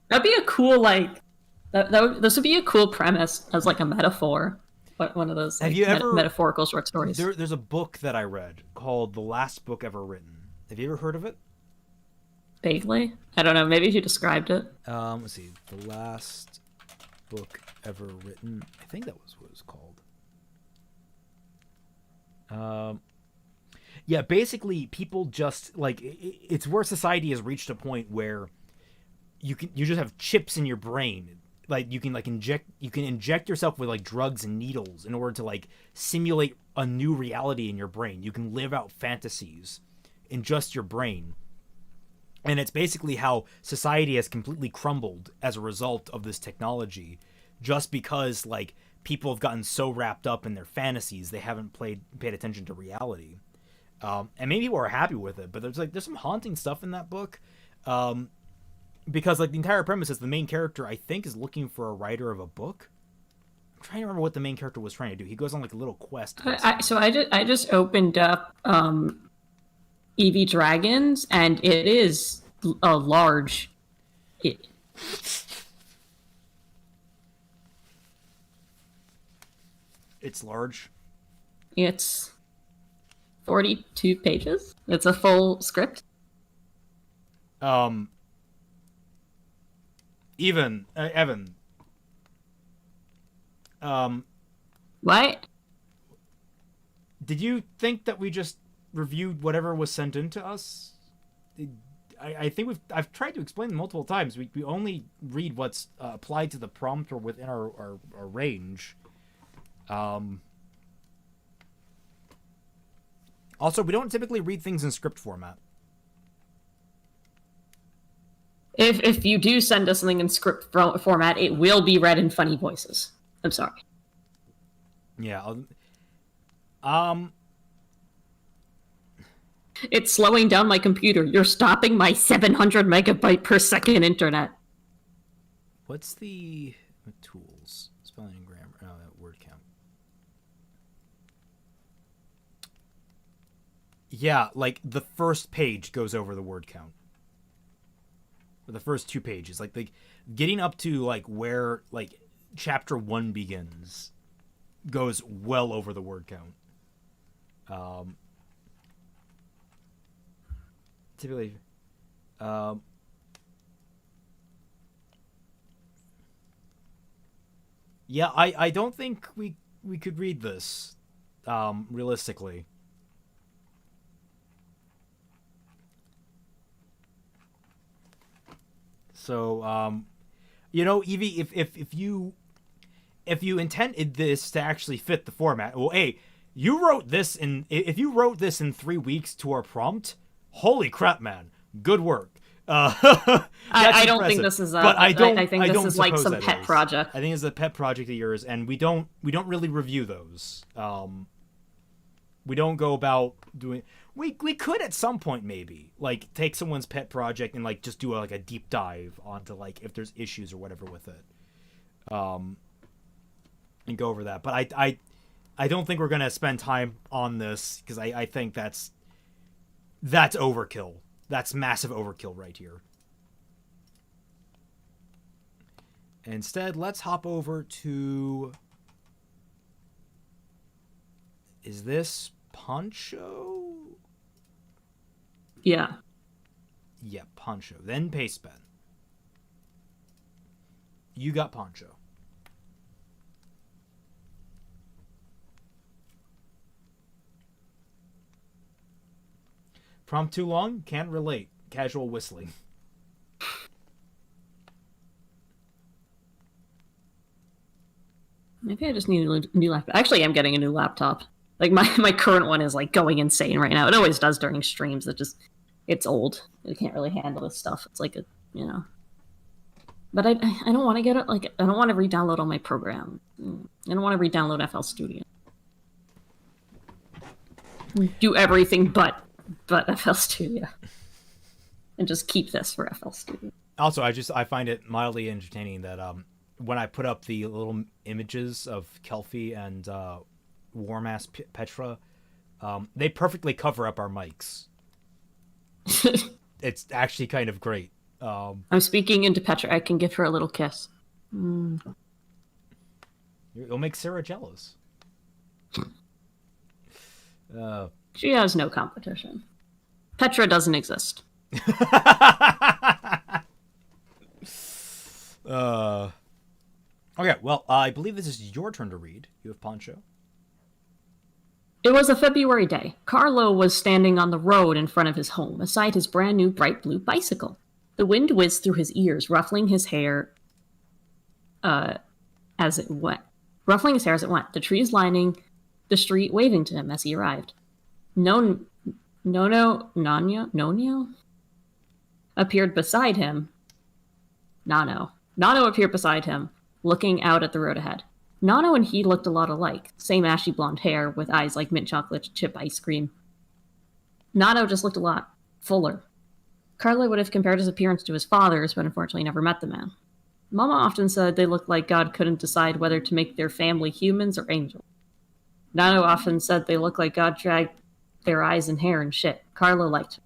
that'd be a cool this would be a cool premise as like a metaphor. One of those have you ever metaphorical short stories. There's a book that I read called The Last Book Ever Written. Have you ever heard of it? Vaguely. I don't know. Maybe if you described it. Let's see. The Last Book Ever Written. I think that was what it was called. Yeah, basically, people just, like, it's where society has reached a point where you just have chips in your brain. Like, you can inject yourself with, like, drugs and needles in order to, like, simulate a new reality in your brain. You can live out fantasies in just your brain. And it's basically how society has completely crumbled as a result of this technology, just because, like, people have gotten so wrapped up in their fantasies they haven't paid attention to reality. And maybe people are happy with it, but there's some haunting stuff in that book. Because, like, the entire premise is the main character, I think, is looking for a writer of a book. I'm trying to remember what the main character was trying to do. He goes on, like, a little quest. I just opened up Evie Dragons, and it is a large... It's large? It's 42 pages. It's a full script. Evan. What? Did you think that we just reviewed whatever was sent in to us? I think I've tried to explain multiple times. We only read what's applied to the prompt or within our range. Also, we don't typically read things in script format. If you do send us something in script format, it will be read in funny voices. I'm sorry. Yeah. It's slowing down my computer. You're stopping my 700 megabyte per second internet. What's the tools? Spelling and grammar. Oh, word count. Yeah, like the first page goes over the word count. Or the first 2 pages. Like getting up to like where like chapter 1 begins goes well over the word count. Typically yeah, I don't think we could read this realistically. So you know, Evie, if if you intended this to actually fit the format, well, hey, you wrote this in. If you wrote this in 3 weeks to our prompt, holy crap, man, good work. I don't think this is. But I don't. I think this is like some pet project. I think it's a pet project of yours, and we don't really review those. We don't go about doing. We could at some point maybe like take someone's pet project and like just do like a deep dive onto like if there's issues or whatever with it, and go over that. But I don't think we're gonna spend time on this because I think that's overkill. That's massive overkill right here. Instead, let's hop over to. Is this Poncho? Yeah. Yeah, Poncho. Then Paste Pen. You got Poncho. Prompt too long? Can't relate. Casual whistling. Maybe I just need a new laptop. Actually, I'm getting a new laptop. Like my current one is like going insane right now. It always does during streams. It's old. It can't really handle this stuff. It's like But I don't want to get it. Like I don't want to re-download all my programs. I don't want to re-download FL Studio. Do everything but FL Studio, and just keep this for FL Studio. Also, I find it mildly entertaining that when I put up the little images of Kelpie and Warm-ass Petra, they perfectly cover up our mics. It's actually kind of great. I'm speaking into Petra. I can give her a little kiss. It'll make Sarah jealous. She has no competition. Petra doesn't exist. Okay, well, I believe this is your turn to read. You have Poncho. It was a February day. Carlo was standing on the road in front of his home, beside his brand new bright blue bicycle. The wind whizzed through his ears, ruffling his hair as it went. The trees lining the street waving to him as he arrived. Nonio appeared beside him. Nano appeared beside him, looking out at the road ahead. Nano and he looked a lot alike. Same ashy blonde hair with eyes like mint chocolate chip ice cream. Nano just looked a lot fuller. Carlo would have compared his appearance to his father's, but unfortunately never met the man. Mama often said they looked like God couldn't decide whether to make their family humans or angels. Nano often said they looked like God dragged their eyes and hair and shit. Carlo liked him.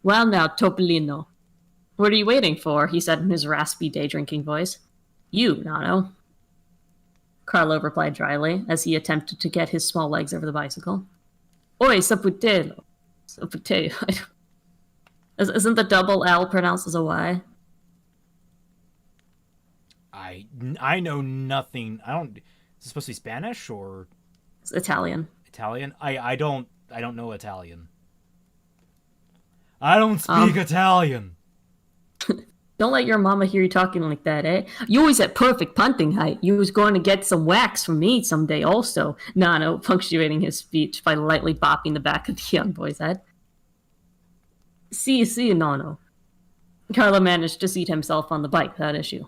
Well now, Topolino. What are you waiting for? He said in his raspy day-drinking voice. You, Nano. Carlo replied dryly, as he attempted to get his small legs over the bicycle. Oi, saputelo. Saputelo. Isn't the double L pronounced as a Y? I know nothing. Is it supposed to be Spanish or? It's Italian. Italian? I don't know Italian. I don't speak Italian. Don't let your mama hear you talking like that, eh? You always at perfect punting height. You was going to get some wax from me someday also. Nano, punctuating his speech by lightly bopping the back of the young boy's head. See, Nano. Carlo managed to seat himself on the bike without issue.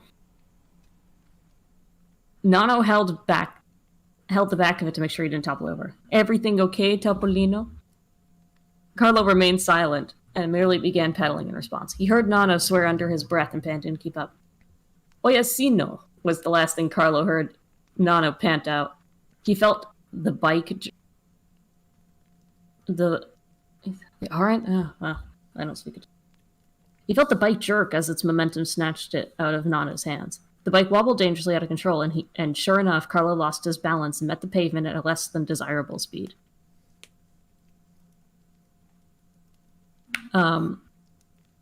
Nano held the back of it to make sure he didn't topple over. Everything okay, Topolino? Carlo remained silent and merely began pedaling in response. He heard Nano swear under his breath and Pan didn't keep up. Oyasino was the last thing Carlo heard Nano pant out. He felt the bike... I don't speak it. He felt the bike jerk as its momentum snatched it out of Nano's hands. The bike wobbled dangerously out of control, and sure enough, Carlo lost his balance and met the pavement at a less than desirable speed.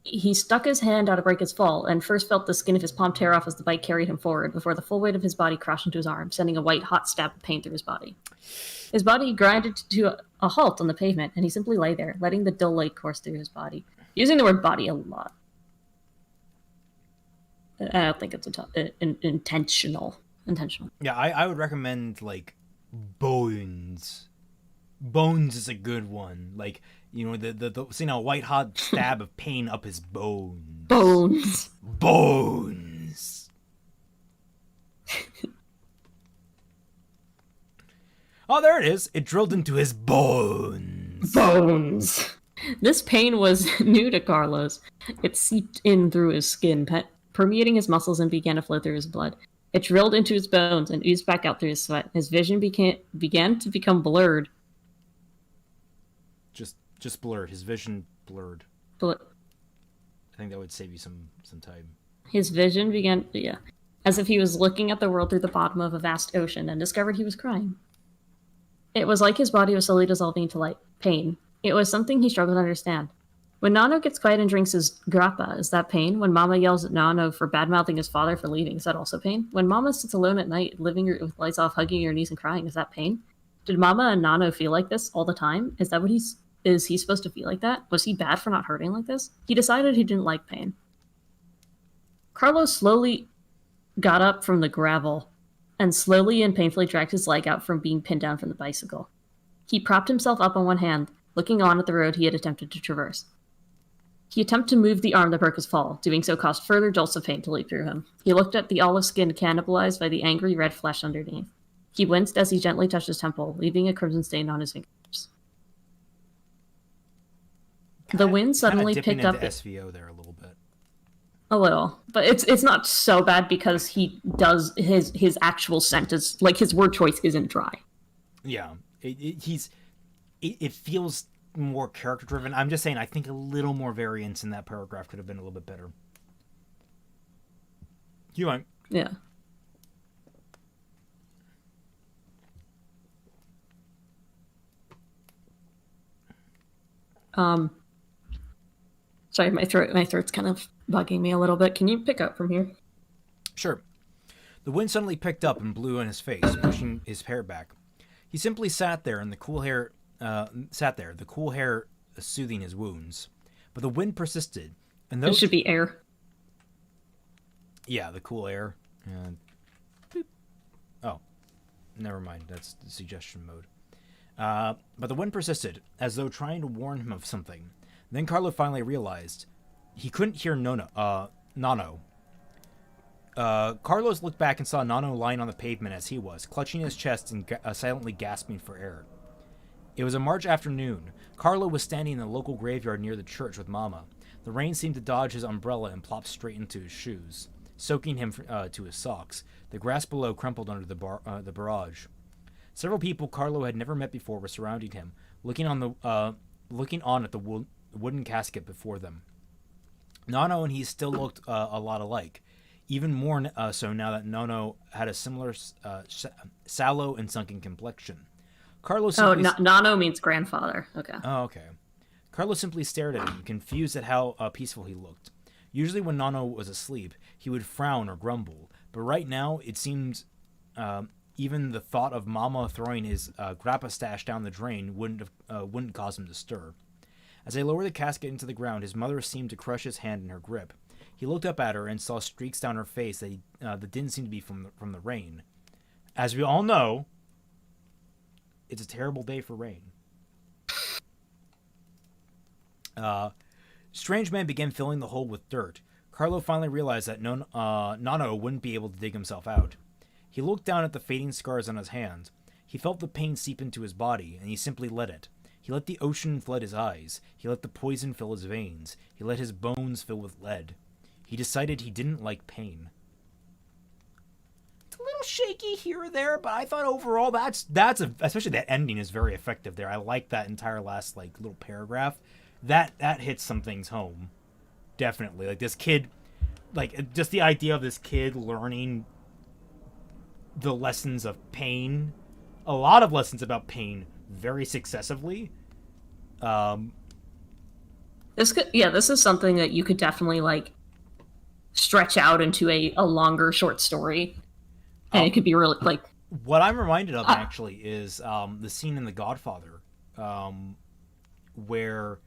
He stuck his hand out to break his fall, and first felt the skin of his palm tear off as the bike carried him forward, before the full weight of his body crashed into his arm, sending a white, hot stab of pain through his body. His body grinded to a halt on the pavement, and he simply lay there, letting the dull light course through his body. Using the word body a lot. I don't think it's intentional. intentional. Yeah, I would recommend like Bones. Bones is a good one. Like, the seeing a white hot stab of pain up his bones. Bones. Bones. Oh, there it is. It drilled into his bones. Bones. This pain was new to Carlos. It seeped in through his skin, permeating his muscles and began to flow through his blood. It drilled into his bones and oozed back out through his sweat. His vision began to become blurred. Just blurred. His vision blurred. I think that would save you some time. His vision began, as if he was looking at the world through the bottom of a vast ocean and discovered he was crying. It was like his body was slowly dissolving into light. Pain. It was something he struggled to understand. When Nano gets quiet and drinks his grappa, is that pain? When Mama yells at Nano for bad-mouthing his father for leaving, is that also pain? When Mama sits alone at night, living with lights off, hugging her knees and crying, is that pain? Did Mama and Nano feel like this all the time? Is that what is he supposed to feel like that? Was he bad for not hurting like this? He decided he didn't like pain. Carlos slowly got up from the gravel and slowly and painfully dragged his leg out from being pinned down from the bicycle. He propped himself up on one hand, looking on at the road he had attempted to traverse. He attempted to move the arm that broke his fall. Doing so caused further jolts of pain to leap through him. He looked at the olive skin cannibalized by the angry red flesh underneath. He winced as he gently touched his temple, leaving a crimson stain on his fingers. The wind suddenly picked up SVO there a little bit. A little, but it's not so bad because he does his actual sentence, like his word choice isn't dry. Yeah, it feels more character driven. I'm just saying, I think a little more variance in that paragraph could have been a little bit better. You want? Yeah. Sorry, my throat's kind of bugging me a little bit. Can you pick up from here? Sure. The wind suddenly picked up and blew in his face, pushing his hair back. He simply sat there, and the cool hair soothing his wounds. But the wind persisted, and those... It should be air. Yeah, the cool air. Oh, never mind. That's the suggestion mode. But the wind persisted, as though trying to warn him of something. Then Carlo finally realized he couldn't hear Nano. Carlos looked back and saw Nano lying on the pavement as he was, clutching his chest and silently gasping for air. It was a March afternoon. Carlo was standing in the local graveyard near the church with Mama. The rain seemed to dodge his umbrella and plop straight into his shoes, soaking him to his socks. The grass below crumpled under the barrage. Several people Carlo had never met before were surrounding him, looking on at the wooden casket before them. Nano and he still looked a lot alike, even more so now that Nano had a similar sallow and sunken complexion. Carlo simply... Nano means grandfather. Okay. Oh, okay. Carlo simply stared at him, confused at how peaceful he looked. Usually when Nano was asleep, he would frown or grumble, but right now it seemed even the thought of Mama throwing his grappa stash down the drain wouldn't cause him to stir. As they lowered the casket into the ground, his mother seemed to crush his hand in her grip. He looked up at her and saw streaks down her face that didn't seem to be from the rain. As we all know, it's a terrible day for rain. Strange Man began filling the hole with dirt. Carlo finally realized that Nano wouldn't be able to dig himself out. He looked down at the fading scars on his hand. He felt the pain seep into his body, and he simply let it. He let the ocean flood his eyes. He let the poison fill his veins. He let his bones fill with lead. He decided he didn't like pain. It's a little shaky here or there, but I thought overall especially that ending is very effective there. I like that entire last little paragraph. That hits some things home. Definitely. Like this kid, just the idea of this kid learning the lessons of pain, a lot of lessons about pain very successively. This is something that you could definitely stretch out into a longer short story, and it could be really what I'm reminded of actually is the scene in The Godfather where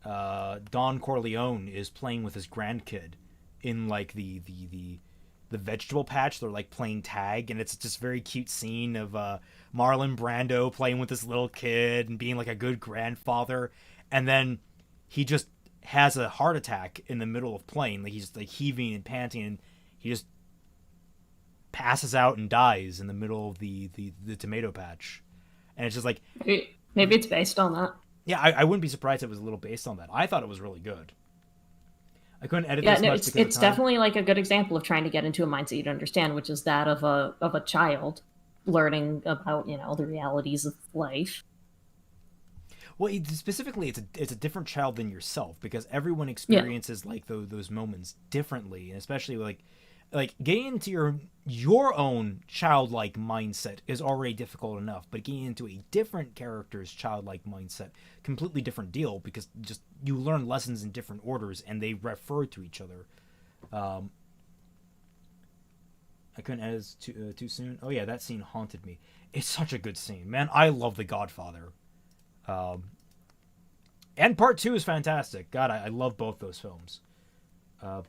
Don Corleone is playing with his grandkid in the the vegetable patch. They're like playing tag, and it's just very cute scene of Marlon Brando playing with this little kid and being like a good grandfather, and then he just has a heart attack in the middle of playing. Like he's like heaving and panting, and he just passes out and dies in the middle of the tomato patch. And it's just like, maybe it's based on that. yeah, I wouldn't be surprised if it was a little based on that. I thought it was really good. I couldn't edit Yeah, this no, much it's because of it's time. definitely like a good example of trying to get into a mindset you'd understand, which is that of a child learning about the realities of life. Well, specifically, it's a different child than yourself because everyone Yeah, experiences like those moments differently, and especially like getting into your own childlike mindset is already difficult enough, but getting into a different character's childlike mindset, completely different deal because just you learn lessons in different orders and they refer to each other. Um, I couldn't edit this too soon. Oh yeah, that scene haunted me. It's such a good scene, man. I love The Godfather. Um, and part two is fantastic. God, I love both those films. Uh,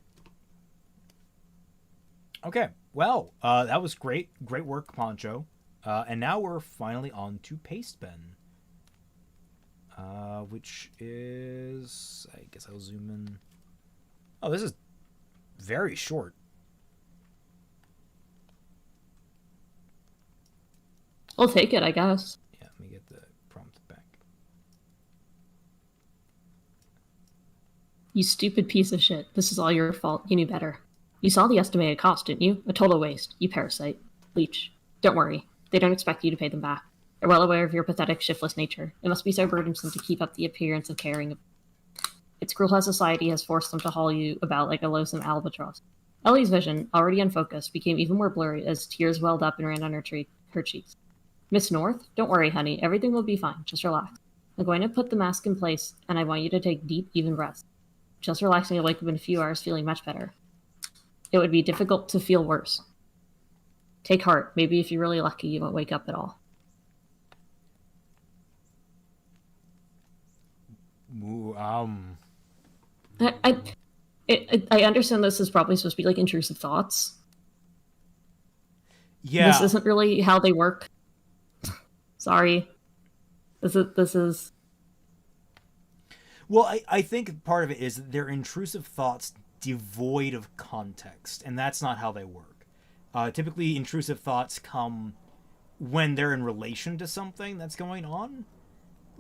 okay, well, that was great. Great work, Poncho. And now we're finally on to Paste Pen. Which is... I guess I'll zoom in. Oh, this is very short. I'll take it, I guess. Yeah, let me get the prompt back. You stupid piece of shit. This is all your fault. You knew better. You saw the estimated cost, didn't you? A total waste. You parasite. Leech. Don't worry. They don't expect you to pay them back. They're well aware of your pathetic, shiftless nature. It must be so burdensome to keep up the appearance of caring. It's cruel how society has forced them to haul you about like a loathsome albatross. Ellie's vision, already unfocused, became even more blurry as tears welled up and ran down her cheeks. Miss North, don't worry, honey. Everything will be fine. Just relax. I'm going to put the mask in place, and I want you to take deep, even breaths. Just relax and you'll wake up in a few hours feeling much better. It would be difficult to feel worse. Take heart. Maybe if you're really lucky, you won't wake up at all. Ooh, I understand this is probably supposed to be like intrusive thoughts. yeah. This isn't really how they work. Sorry. This is Well, I think part of it is that they're intrusive thoughts devoid of context, and that's not how they work. Typically, intrusive thoughts come when they're in relation to something that's going on.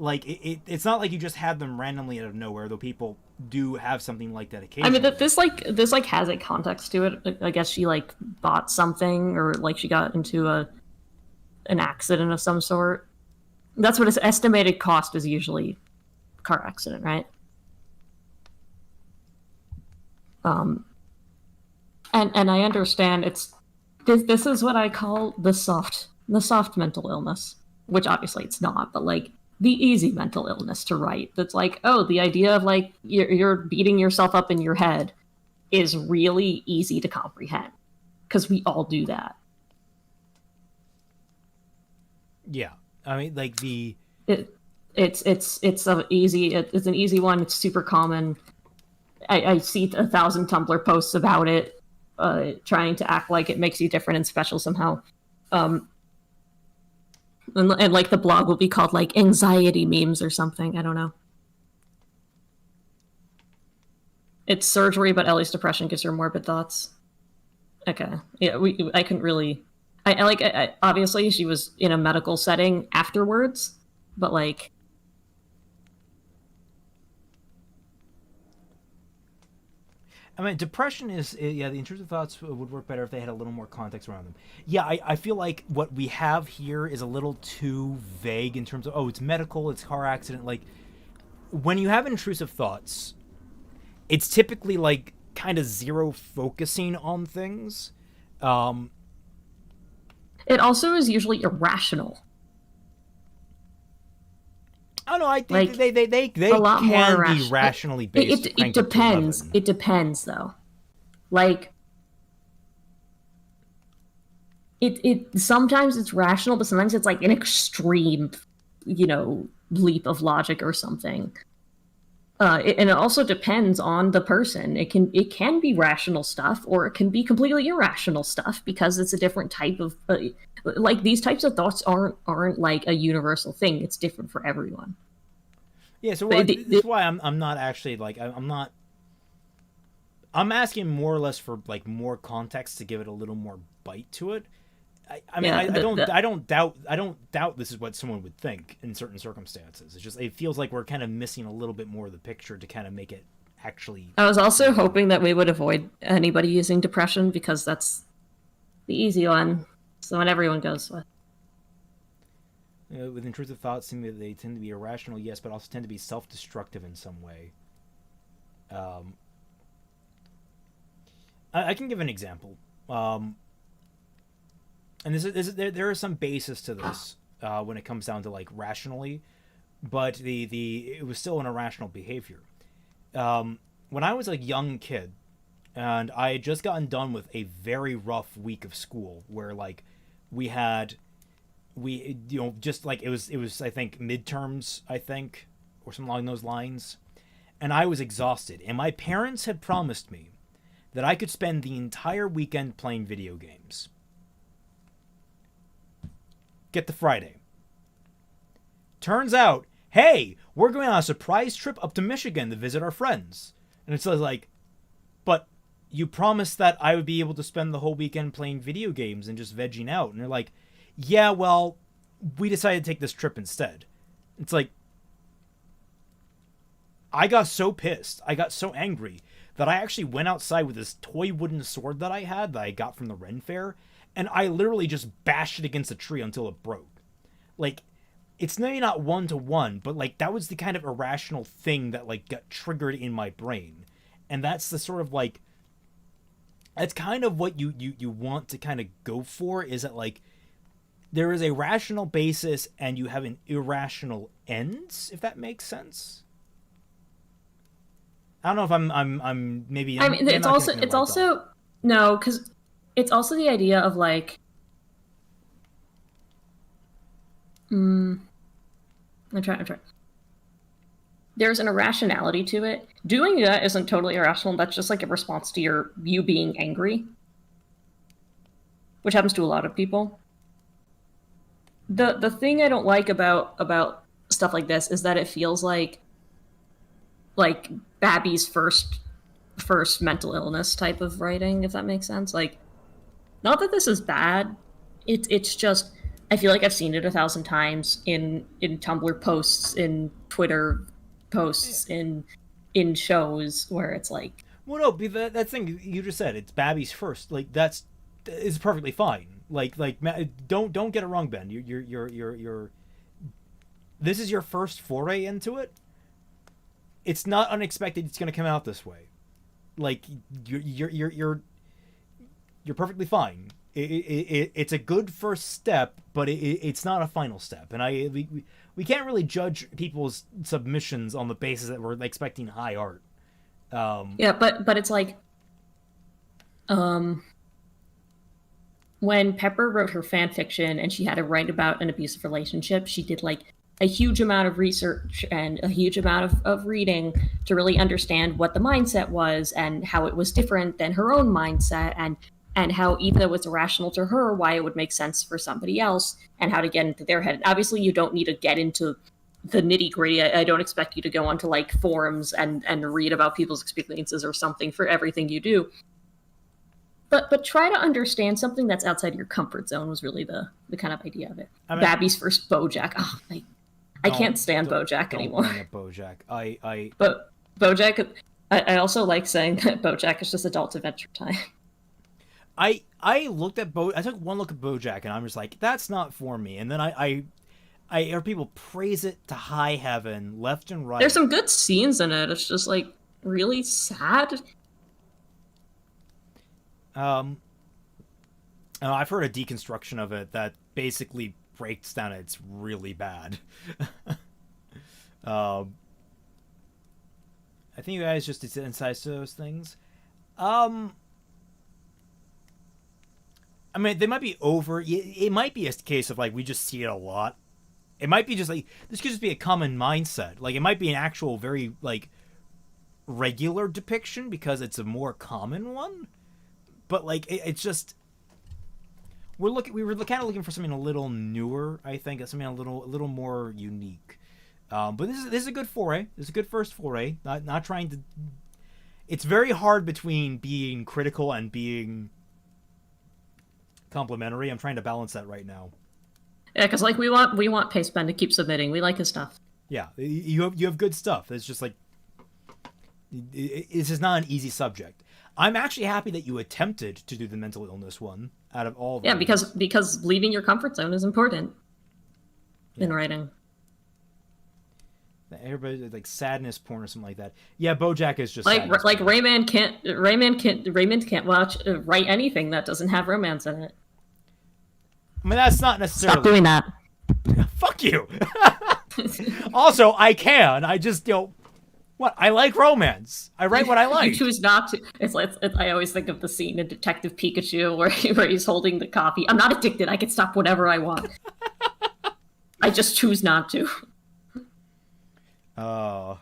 Like, it's not like you just have them randomly out of nowhere, though people do have something like that I occasionally. mean, this has a context to it. I guess she like bought something, or like she got into an accident of some sort. That's what its estimated cost is usually. Car accident, right? And I understand this is what I call the soft mental illness, which obviously it's not, but like the easy mental illness to write. That's like, oh, the idea of like you're beating yourself up in your head is really easy to comprehend because we all do that. Yeah, I mean, like It's an easy one. It's super common. I see 1,000 Tumblr posts about it, trying to act like it makes you different and special somehow. And like the blog will be called like anxiety memes or something. I don't know. It's surgery, but Ellie's depression gives her morbid thoughts. Okay, yeah, I couldn't really. I obviously she was in a medical setting afterwards, but like. I mean, depression yeah, the intrusive thoughts would work better if they had a little more context around them. Yeah, I feel like what we have here is a little too vague in terms of, oh, it's medical, it's car accident. Like, when you have intrusive thoughts, it's typically like kind of zero focusing on things. It also is usually irrational. I don't know. I think Like, they a lot more can be irrational. rationally based. It cranked up to depends. 11. It depends, though. Like, it sometimes it's rational, but sometimes it's like an extreme, leap of logic or something. And it also depends on the person. It can be rational stuff, or it can be completely irrational stuff because it's a different type of like these types of thoughts aren't like a universal thing. It's different for everyone. Yeah, so But this is why I'm not actually like I'm not. I'm asking more or less for like more context to give it a little more bite to it. I mean, yeah, I don't doubt this is what someone would think in certain circumstances. It's just it feels like we're kind of missing a little bit more of the picture to kind of make it actually. I was also hoping that we would avoid anybody using depression because that's the easy one. So when everyone goes with. With intrusive thoughts, seem that they tend to be irrational, yes, but also tend to be self-destructive in some way. Um, I can give an example. And there is some basis to this when it comes down to like rationally, but the it was still an irrational behavior. When I was a young kid, and I had just gotten done with a very rough week of school, where like we had just like it was I think midterms or something along those lines, and I was exhausted, and my parents had promised me that I could spend the entire weekend playing video games. Get to Friday. Turns out, hey, we're going on a surprise trip up to Michigan to visit our friends. And it's like, but you promised that I would be able to spend the whole weekend playing video games and just vegging out. And they're like, yeah, well, we decided to take this trip instead. It's like, I got so pissed. I got so angry that I actually went outside with this toy wooden sword that I got from the Ren Fair, and I literally just bashed it against a tree until it broke. Like, it's maybe not one-to-one, but like that was the kind of irrational thing that like got triggered in my brain. And that's the sort of like, that's kind of what you want to kind of go for, is that like there is a rational basis and you have an irrational ends, if that makes sense. I don't know if I'm maybe. I mean, it's also no, because it's also the idea of like, I'm trying. There's an irrationality to it. Doing that isn't totally irrational. That's just like a response to you being angry, which happens to a lot of people. The thing I don't like about stuff like this is that it feels like Babby's first mental illness type of writing, if that makes sense. Like, not that this is bad. It's just I feel like I've seen it 1,000 times in Tumblr posts, in Twitter posts, in shows where it's like, well, no, that thing you just said, it's Babby's first. Like is perfectly fine. Like don't get it wrong, Ben. You're this is your first foray into it. It's not unexpected. It's going to come out this way. Like you're perfectly fine. It's a good first step, but it's not a final step. And we can't really judge people's submissions on the basis that we're expecting high art. yeah, but it's like, when Pepper wrote her fan fiction and she had to write about an abusive relationship, she did like a huge amount of research and a huge amount of reading to really understand what the mindset was and how it was different than her own mindset, and how, even though it was irrational to her, why it would make sense for somebody else, and how to get into their head. Obviously, you don't need to get into the nitty gritty. I don't expect you to go onto like forums and read about people's experiences or something for everything you do. But try to understand something that's outside your comfort zone was really the kind of idea of it. I mean, Babby's first BoJack. Oh, I can't stand BoJack anymore. BoJack. But BoJack. I also like saying that BoJack is just adult Adventure Time. I looked at I took one look at BoJack and I'm just like, that's not for me. And then I hear people praise it to high heaven, left and right. There's some good scenes in it. It's just like really sad. I've heard a deconstruction of it that basically breaks down. It's really bad. I think you guys just inside those things. I mean, they might be over. It might be a case of like we just see it a lot. It might be just like this could just be a common mindset. Like it might be an actual very like regular depiction because it's a more common one. But like it's just we were kind of looking for something a little newer. I think something a little more unique. But this is a good foray. This is a good first foray. Not trying to. It's very hard between being critical and being complimentary. I'm trying to balance that right now. Yeah, because like we want Pacepen to keep submitting. We like his stuff. Yeah, you have good stuff. It's just like this is not an easy subject. I'm actually happy that you attempted to do the mental illness one out of all of them. Yeah, because leaving your comfort zone is important in writing. Everybody like sadness porn or something like that. Yeah, BoJack is just like Raymond can't write anything that doesn't have romance in it. I mean, that's not necessarily. Stop doing that. Fuck you. Also, I can. I just what I like romance. I write what I like. You choose not to. It's I always think of the scene in Detective Pikachu where he's holding the coffee. I'm not addicted. I can stop whatever I want. I just choose not to. Oh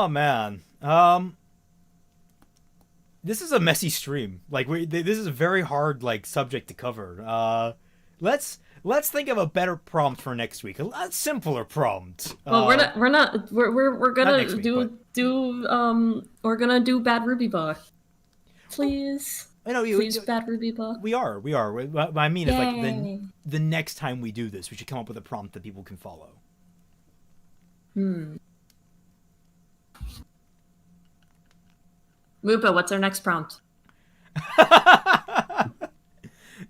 man. This is a messy stream. Like this is a very hard like subject to cover. Let's think of a better prompt for next week. A simpler prompt. Well, we're gonna we're gonna do Bad Ruby Book. Please. I know Please, Bad Ruby Book. We are. I mean, it's like the next time we do this, we should come up with a prompt that people can follow. Moopa, what's our next prompt?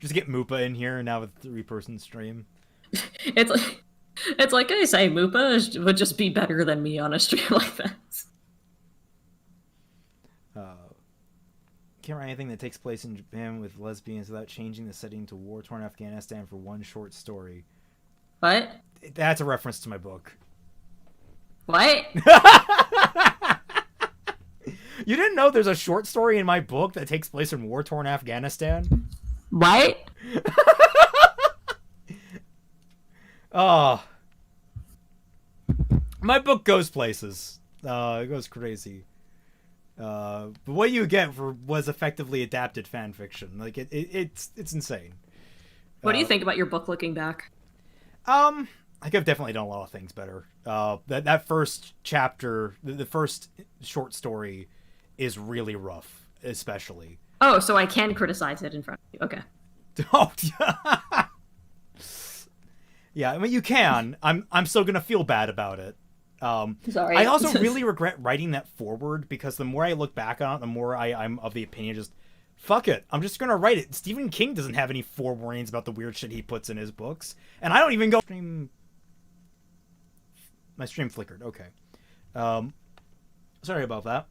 Just get Moopa in here and now with a 3-person stream. It's like I say, Moopa would just be better than me on a stream like that. Can't write anything that takes place in Japan with lesbians without changing the setting to war-torn Afghanistan for one short story. What? That's a reference to my book. What? You didn't know there's a short story in my book that takes place in war-torn Afghanistan? What? Oh. My book goes places. It goes crazy. But what you get was effectively adapted fan fiction. Like it's insane. What do you think about your book looking back? I could have definitely done a lot of things better. That first chapter, the first short story, is really rough, especially. Oh, so I can criticize it in front of you. Okay. Oh, yeah. Yeah, I mean, you can. I'm still gonna feel bad about it. Sorry. I also really regret writing that forward because the more I look back on it, the more I'm of the opinion just fuck it. I'm just gonna write it. Stephen King doesn't have any forewarnings about the weird shit he puts in his books, and I don't even go. My stream flickered. Okay. Sorry about that.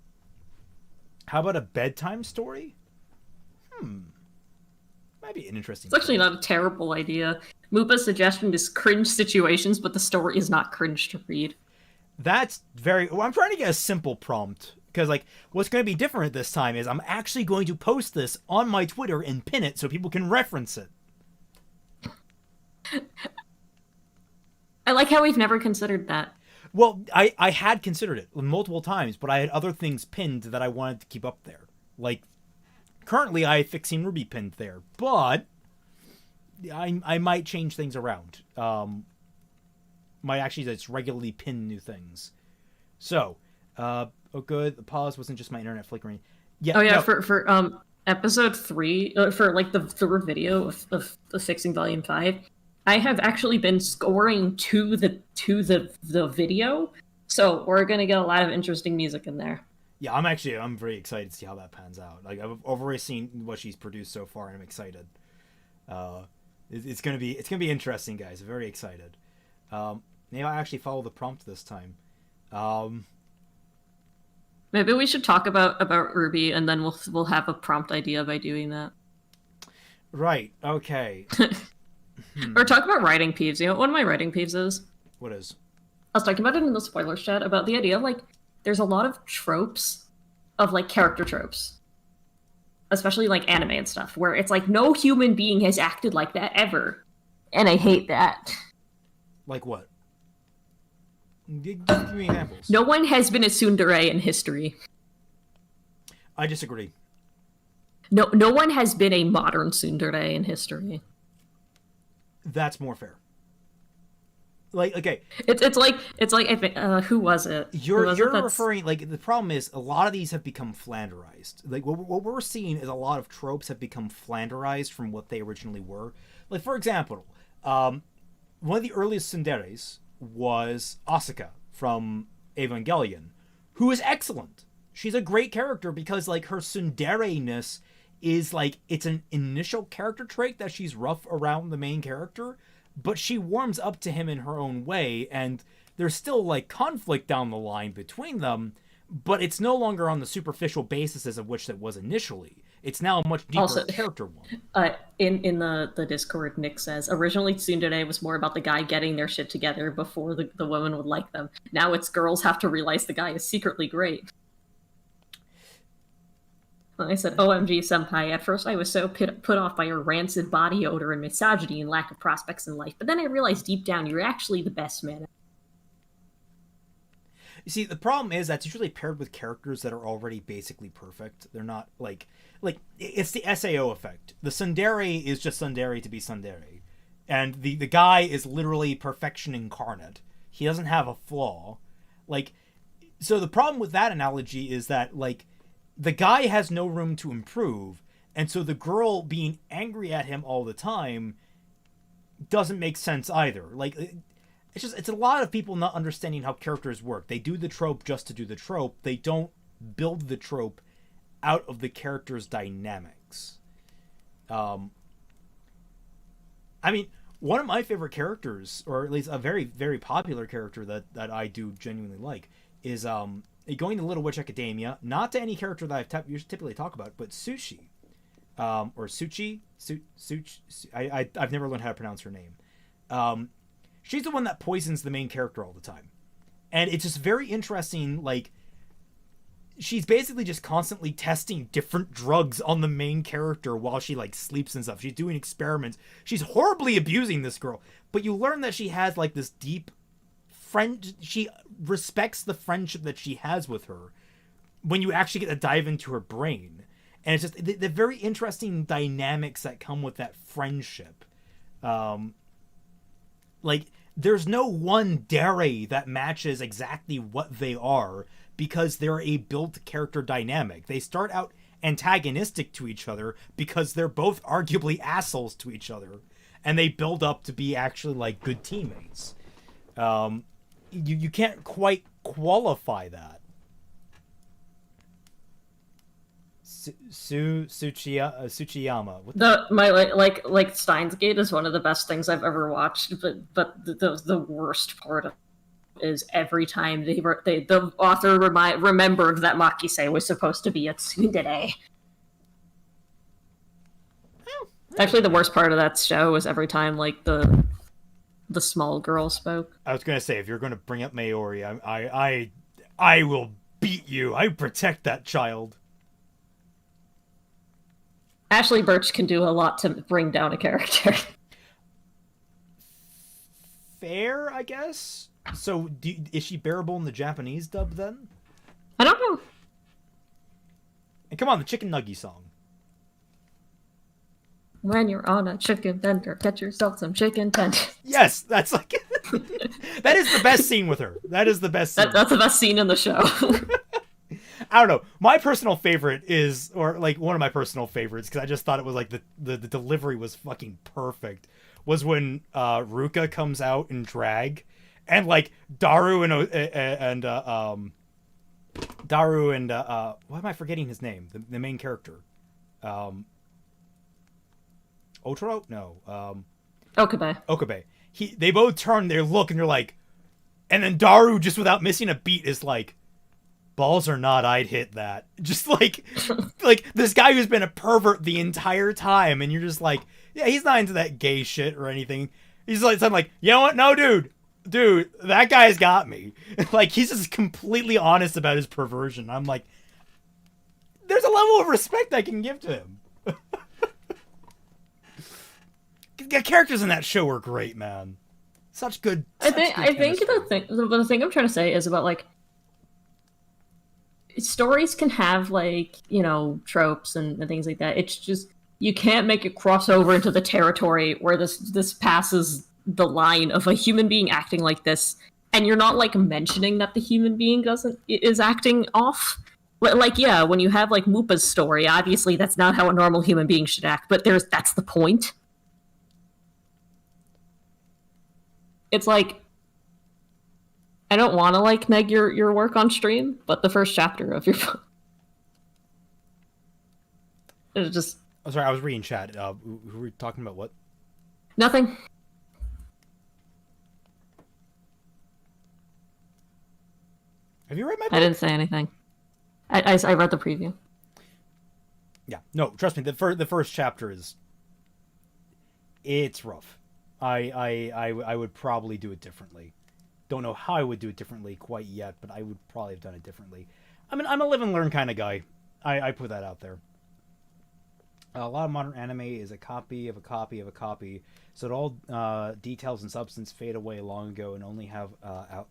How about a bedtime story? Might be an interesting. It's actually not a terrible idea. Moopa's suggestion is cringe situations, but the story is not cringe to read. That's very... Well, I'm trying to get a simple prompt. Because, like, what's going to be different this time is I'm actually going to post this on my Twitter and pin it so people can reference it. I like how we've never considered that. Well, I had considered it multiple times, but I had other things pinned that I wanted to keep up there. Like, currently I have Fixing Ruby pinned there, but I might change things around. Might actually just regularly pin new things. So, oh good, the pause wasn't just my internet flickering. Yeah. Oh yeah, no. for episode 3, for like the third video of the Fixing Volume 5, I have actually been scoring to the video, so we're gonna get a lot of interesting music in there. Yeah, I'm very excited to see how that pans out. Like I've already seen what she's produced so far, and I'm excited. It's gonna be interesting, guys. Very excited. Maybe I actually follow the prompt this time. Maybe we should talk about Ruby, and then we'll have a prompt idea by doing that. Right. Okay. Or talk about writing peeves. You know what one of my writing peeves is? What is? I was talking about it in the spoilers chat about the idea of, like, there's a lot of tropes of, like, character tropes. Especially, like, anime and stuff, where it's like, no human being has acted like that ever. And I hate that. Like what? Give me examples. No one has been a tsundere in history. I disagree. No one has been a modern tsundere in history. That's more fair. Like, okay, It's like I think who was it? you're Who was you're it? referring, like, the problem is a lot of these have become flanderized. Like what we're seeing is a lot of tropes have become flanderized from what they originally were. Like, for example, one of the earliest tsunderes was Asuka from Evangelion, who is excellent. She's a great character because, like, her tsundere-ness is, like, it's an initial character trait that she's rough around the main character, but she warms up to him in her own way, and there's still, like, conflict down the line between them, but it's no longer on the superficial basis of which it was initially. It's now a much deeper Also, character one. In the Discord, Nick says originally tsundere was more about the guy getting their shit together before the woman would like them. Now it's girls have to realize the guy is secretly great. I said, OMG, senpai, at first I was so put off by your rancid body odor and misogyny and lack of prospects in life, but then I realized deep down you're actually the best man. You see, the problem is that's usually paired with characters that are already basically perfect. They're not, like it's the SAO effect. The tsundere is just tsundere to be tsundere. And the guy is literally perfection incarnate. He doesn't have a flaw. Like, so the problem with that analogy is that, like, the guy has no room to improve, and so the girl being angry at him all the time doesn't make sense either. Like, it's a lot of people not understanding how characters work. They do the trope just to do the trope. They don't build the trope out of the character's dynamics. I mean, one of my favorite characters, or at least a very, very popular character that I do genuinely like, is going to Little Witch Academia, not to any character that I typically talk about, but Sushi, or Suchi. I've never learned how to pronounce her name. She's the one that poisons the main character all the time, and it's just very interesting. Like, she's basically just constantly testing different drugs on the main character while she, like, sleeps and stuff. She's doing experiments. She's horribly abusing this girl, but you learn that she has, like, this deep friend. She respects the friendship that she has with her when you actually get to dive into her brain, and it's just the very interesting dynamics that come with that friendship. Like, there's no one dere that matches exactly what they are, because they're a built character dynamic. They start out antagonistic to each other because they're both arguably assholes to each other, and they build up to be actually, like, good teammates. You can't quite qualify that. Tsuchiyama. Like Steins Gate is one of the best things I've ever watched, but the worst part of it is every time the author remembered that Makise was supposed to be a tsundere. Actually, the worst part of that show was every time, like, the small girl spoke. I was gonna say, if you're gonna bring up Maori, I will beat you. I protect that child. Ashley Birch can do a lot to bring down a character. Fair, I guess. So, is she bearable in the Japanese dub then? I don't know. And come on, the Chicken Nugget song. When you're on a chicken tender, get yourself some chicken tender. Yes, that's like that is the best scene with her. That is the best scene. That's the best scene in the show. I don't know. My personal favorite is, or like one of my personal favorites, because I just thought it was like the delivery was fucking perfect, was when Ruka comes out in drag, and like Daru and why am I forgetting his name? The main character. Otoro? No. Okabe. They both turn, they look, and they're like, and then Daru, just without missing a beat, is like, balls or not, I'd hit that. Just like this guy who's been a pervert the entire time, and you're just like, yeah, he's not into that gay shit or anything. He's like, something like, you know what? No, dude, that guy's got me. Like, he's just completely honest about his perversion. I'm like, there's a level of respect I can give to him. The characters in that show are great, man. Such good. I think the thing I'm trying to say is about like stories can have like, you know, tropes and things like that. It's just you can't make it cross over into the territory where this passes the line of a human being acting like this, and you're not like mentioning that the human being is acting off. Like, yeah, when you have like Moopa's story, obviously that's not how a normal human being should act, but that's the point. It's like, I don't want to like neg your work on stream, but the first chapter of your book, it's just. Oh, sorry, I was reading chat. Who were we talking about? What? Nothing. Have you read my book? I didn't say anything. I read the preview. Yeah, no, trust me. The first chapter it's rough. I would probably do it differently. Don't know how I would do it differently quite yet, but I would probably have done it differently. I mean, I'm a live and learn kind of guy. I put that out there. A lot of modern anime is a copy of a copy of a copy, so that all details and substance fade away long ago and only have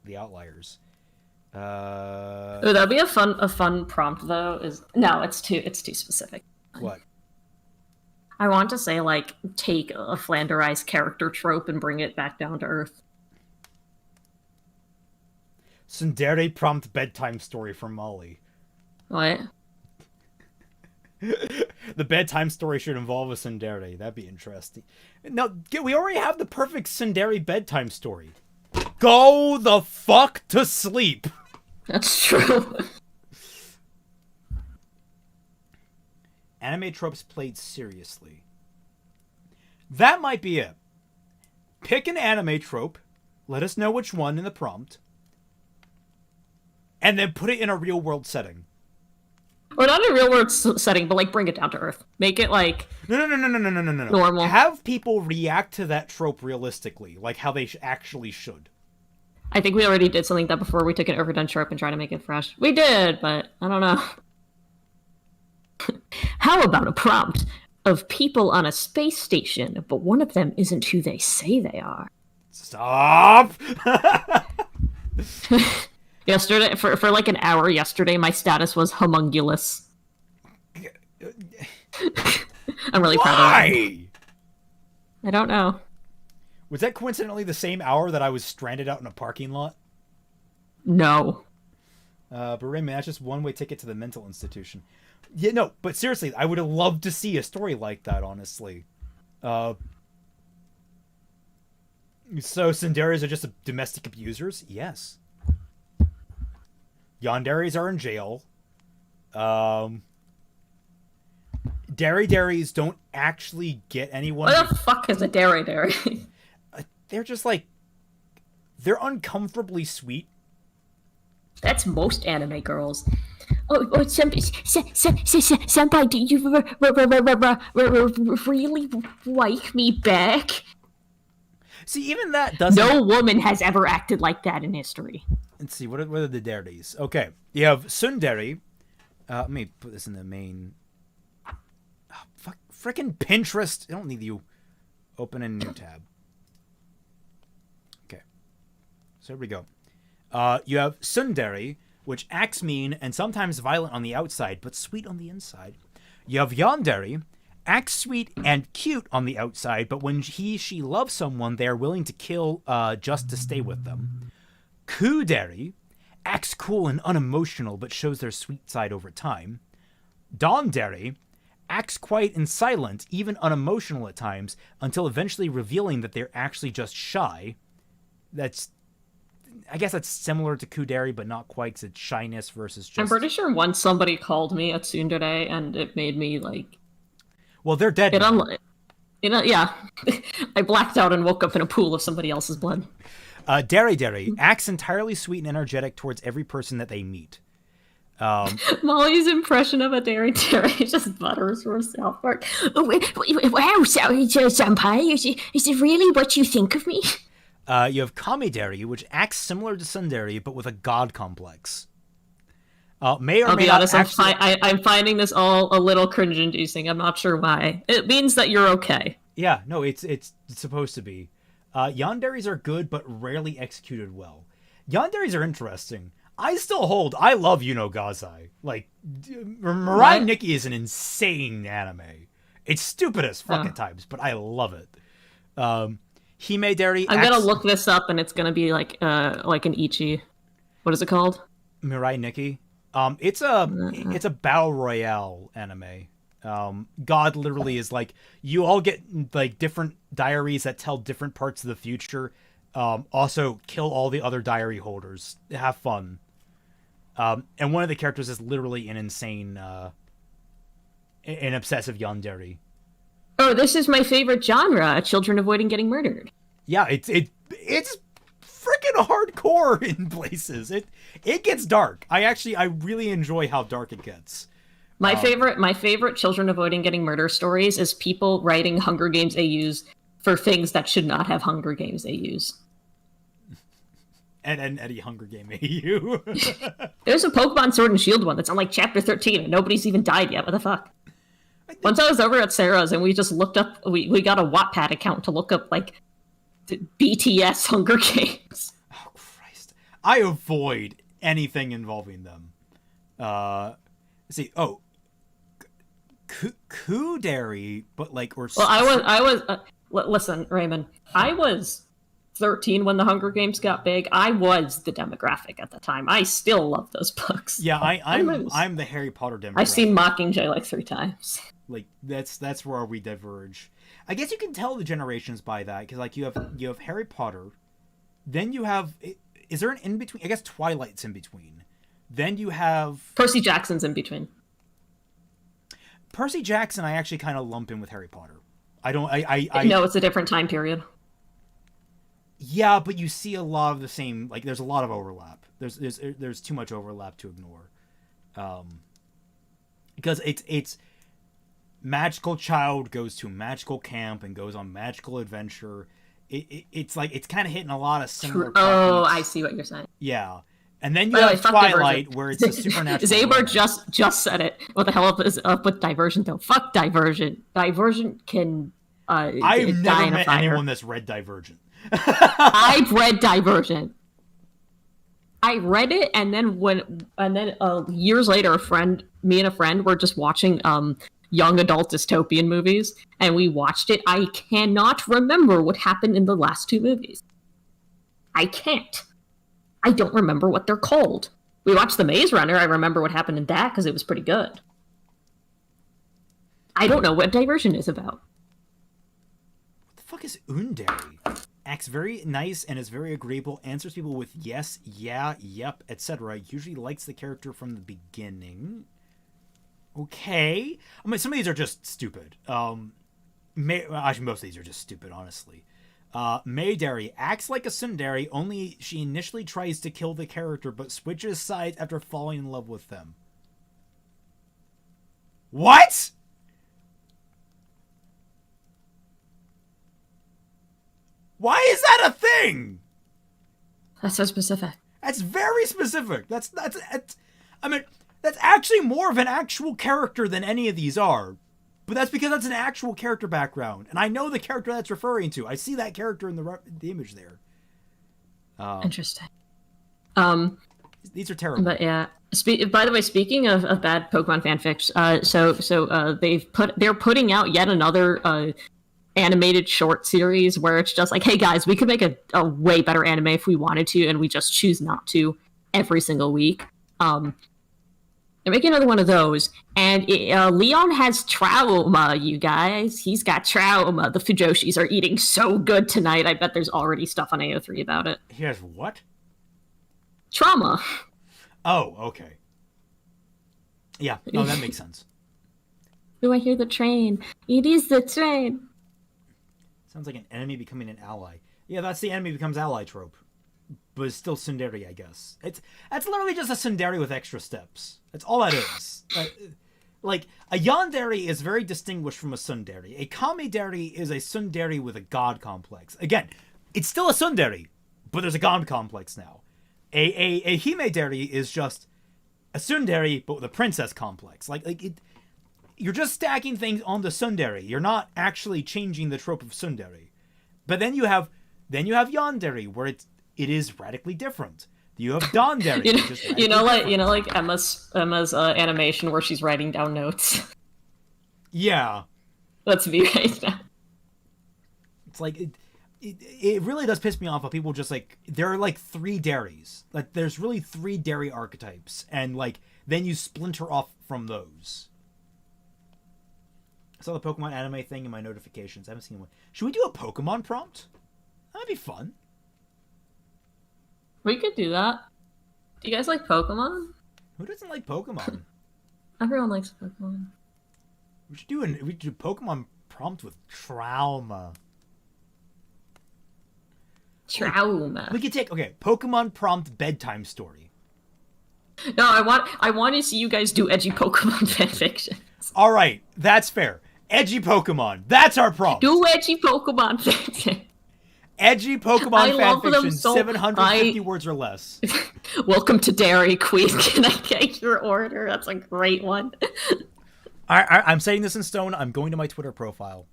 the outliers. Ooh, that'd be a fun prompt though. It's too specific. What? I want to say like take a flanderized character trope and bring it back down to earth. Tsundere prompt bedtime story for Mollie. What? The bedtime story should involve a tsundere. That'd be interesting. No, we already have the perfect tsundere bedtime story. Go the fuck to sleep. That's true. Anime tropes played seriously. That might be it. Pick an anime trope. Let us know which one in the prompt. And then put it in a real world setting. Or not in a real world setting, but like bring it down to earth. Make it like no. Normal. Have people react to that trope realistically, like how they actually should. I think we already did something like that before. We took an overdone trope and tried to make it fresh. We did, but I don't know. How about a prompt of people on a space station, but one of them isn't who they say they are? Stop! Yesterday, for like an hour yesterday, my status was homunculus. I'm really proud of it. I don't know. Was that coincidentally the same hour that I was stranded out in a parking lot? No. But Raymond, that's just one-way ticket to the mental institution. Yeah, no, but seriously, I would have loved to see a story like that, honestly. So tsunderes are just domestic abusers? Yes. Yanderes are in jail. Dairy don't actually get anyone. What the fuck is a dairy? They're just like, they're uncomfortably sweet. That's most anime girls. Senpai, do you really like me back? See, even that doesn't. No woman has ever acted like that in history. Let's see, what are the dairies? Okay, you have tsundere. Let me put this in the main. Oh, frickin' Pinterest. I don't need you. Open a new tab. Okay, so here we go. You have tsundere, which acts mean and sometimes violent on the outside, but sweet on the inside. You have yandere, acts sweet and cute on the outside, but when she loves someone, they are willing to kill just to stay with them. Kudere, acts cool and unemotional, but shows their sweet side over time. Dondere, acts quiet and silent, even unemotional at times, until eventually revealing that they're actually just shy. I guess that's similar to Kudere, but not quite, because it's shyness versus just... I'm pretty sure once somebody called me a tsundere, and it made me, like... Well, they're dead now. Yeah. I blacked out and woke up in a pool of somebody else's blood. Dere acts entirely sweet and energetic towards every person that they meet. Mollie's impression of a dairy just butters from South Park. Wow, senpai, is it really what you think of me? You have Kamidere, which acts similar to tsundere, but with a god complex. I'll be honest, actually... I'm finding this all a little cringe-inducing. I'm not sure why. It means that you're okay. Yeah, no, it's supposed to be. Yanderis are good, but rarely executed well. Yanderis are interesting. I love Yuno Gazai. Like, Mirai Nikki is an insane anime. It's stupid as fuck at times, but I love it. Himedari. I'm gonna look this up, and it's gonna be like an ichi. What is it called? Mirai Nikki. It's a battle royale anime. God literally is like, you all get like different diaries that tell different parts of the future. Also kill all the other diary holders. Have fun. And one of the characters is literally an insane, an obsessive yandere. Oh, this is my favorite genre: children avoiding getting murdered. Yeah, it's freaking hardcore in places. It gets dark. I really enjoy how dark it gets. My favorite children avoiding getting murder stories is people writing Hunger Games AUs for things that should not have Hunger Games AUs. And Eddie Hunger Game AU. There's a Pokemon Sword and Shield one that's on like chapter 13 and nobody's even died yet. What the fuck? Once I was over at Sarah's and we just looked up, we got a Wattpad account to look up like BTS Hunger Games. Oh Christ! I avoid anything involving them. Let's see. Oh, Kuderi, but like or. Well, I was. Listen, Raymond. I was 13 when the Hunger Games got big. I was the demographic at the time. I still love those books. Yeah, I'm the Harry Potter demographic. I've seen Mockingjay like 3 times. Like that's where we diverge. I guess you can tell the generations by that because like you have Harry Potter, then you have, is there an in between? I guess Twilight's in between. Then you have Percy Jackson's in between. Percy Jackson I actually kind of lump in with Harry Potter. I No, it's a different time period. Yeah, but you see a lot of the same, like there's a lot of overlap. There's too much overlap to ignore. Because it's magical child goes to magical camp and goes on magical adventure. It's like it's kind of hitting a lot of similar. Oh, I see what you're saying. Yeah, and then you have Twilight, where it's a supernatural. Zaber just said it. What the hell is up with Divergent though? Fuck Divergent. Divergent can. I've never met anyone that's read Divergent. I've read Divergent. I read it, and then years later, me and a friend were just watching young adult dystopian movies, and we watched it. I cannot remember what happened in the last 2 movies. I can't. I don't remember what they're called. We watched The Maze Runner. I remember what happened in that because it was pretty good. I don't know what Diversion is about. What the fuck is Undari? Acts very nice and is very agreeable, answers people with yes, yeah, yep, etc. Usually likes the character from the beginning. Okay. I mean, some of these are just stupid. Actually, most of these are just stupid, honestly. Maydari acts like a tsundere, only she initially tries to kill the character, but switches sides after falling in love with them. What? Why is that a thing? That's so specific. That's very specific. That's I mean, that's actually more of an actual character than any of these are. But that's because that's an actual character background. And I know the character that's referring to. I see that character in the image there. Interesting. These are terrible. But yeah. By the way, speaking of bad Pokemon fanfics, they're putting out yet another animated short series where it's just like, hey guys, we could make a way better anime if we wanted to, and we just choose not to every single week. They're making another one of those, and Leon has trauma, you guys. He's got trauma. The Fujoshis are eating so good tonight. I bet there's already stuff on AO3 about it. He has what? Trauma. Oh, okay. Yeah, no, that makes sense. Do I hear the train? It is the train. Sounds like an enemy becoming an ally. Yeah, that's the enemy becomes ally trope. But it's still tsundere, I guess. That's literally just a tsundere with extra steps. That's all that is. Like, a yandere is very distinguished from a tsundere. A kamidere is a tsundere with a god complex. Again, it's still a tsundere, but there's a god complex now. A himedere is just a tsundere, but with a princess complex. You're just stacking things on the tsundere. You're not actually changing the trope of tsundere. But then you have Then you have yandere, where it is radically different. You have dandere, You know, which is radically different. like Emma's animation where she's writing down notes. Yeah. That's me right now. It's like it really does piss me off how people just like there are like 3 dairies. Like there's really 3 dairy archetypes, and like then you splinter off from those. I saw the Pokemon anime thing in my notifications. I haven't seen one. Should we do a Pokemon prompt? That'd be fun. We could do that. Do you guys like Pokemon? Who doesn't like Pokemon? Everyone likes Pokemon. We should do Pokemon prompt with trauma. Trauma. We could take Pokemon prompt bedtime story. No, I want to see you guys do edgy Pokemon fanfiction. All right, that's fair. Edgy Pokemon. That's our prompt. Do edgy Pokemon fanfiction. Edgy Pokemon fanfiction, so 750 words or less. Welcome to Dairy Queen. Can I get your order? That's a great one. I'm setting this in stone. I'm going to my Twitter profile.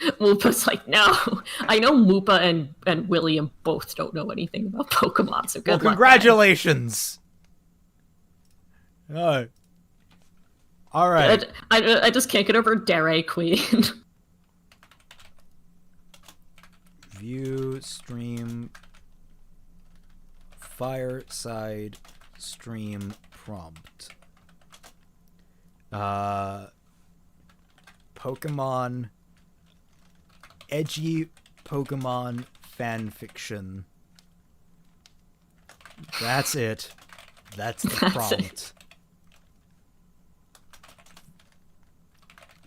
Moopa's like, no. I know Moopa and William both don't know anything about Pokemon, so good luck, congratulations. All right. I just can't get over Dairy Queen. View stream Fireside stream prompt. Pokemon edgy Pokemon fanfiction. That's it. That's the prompt.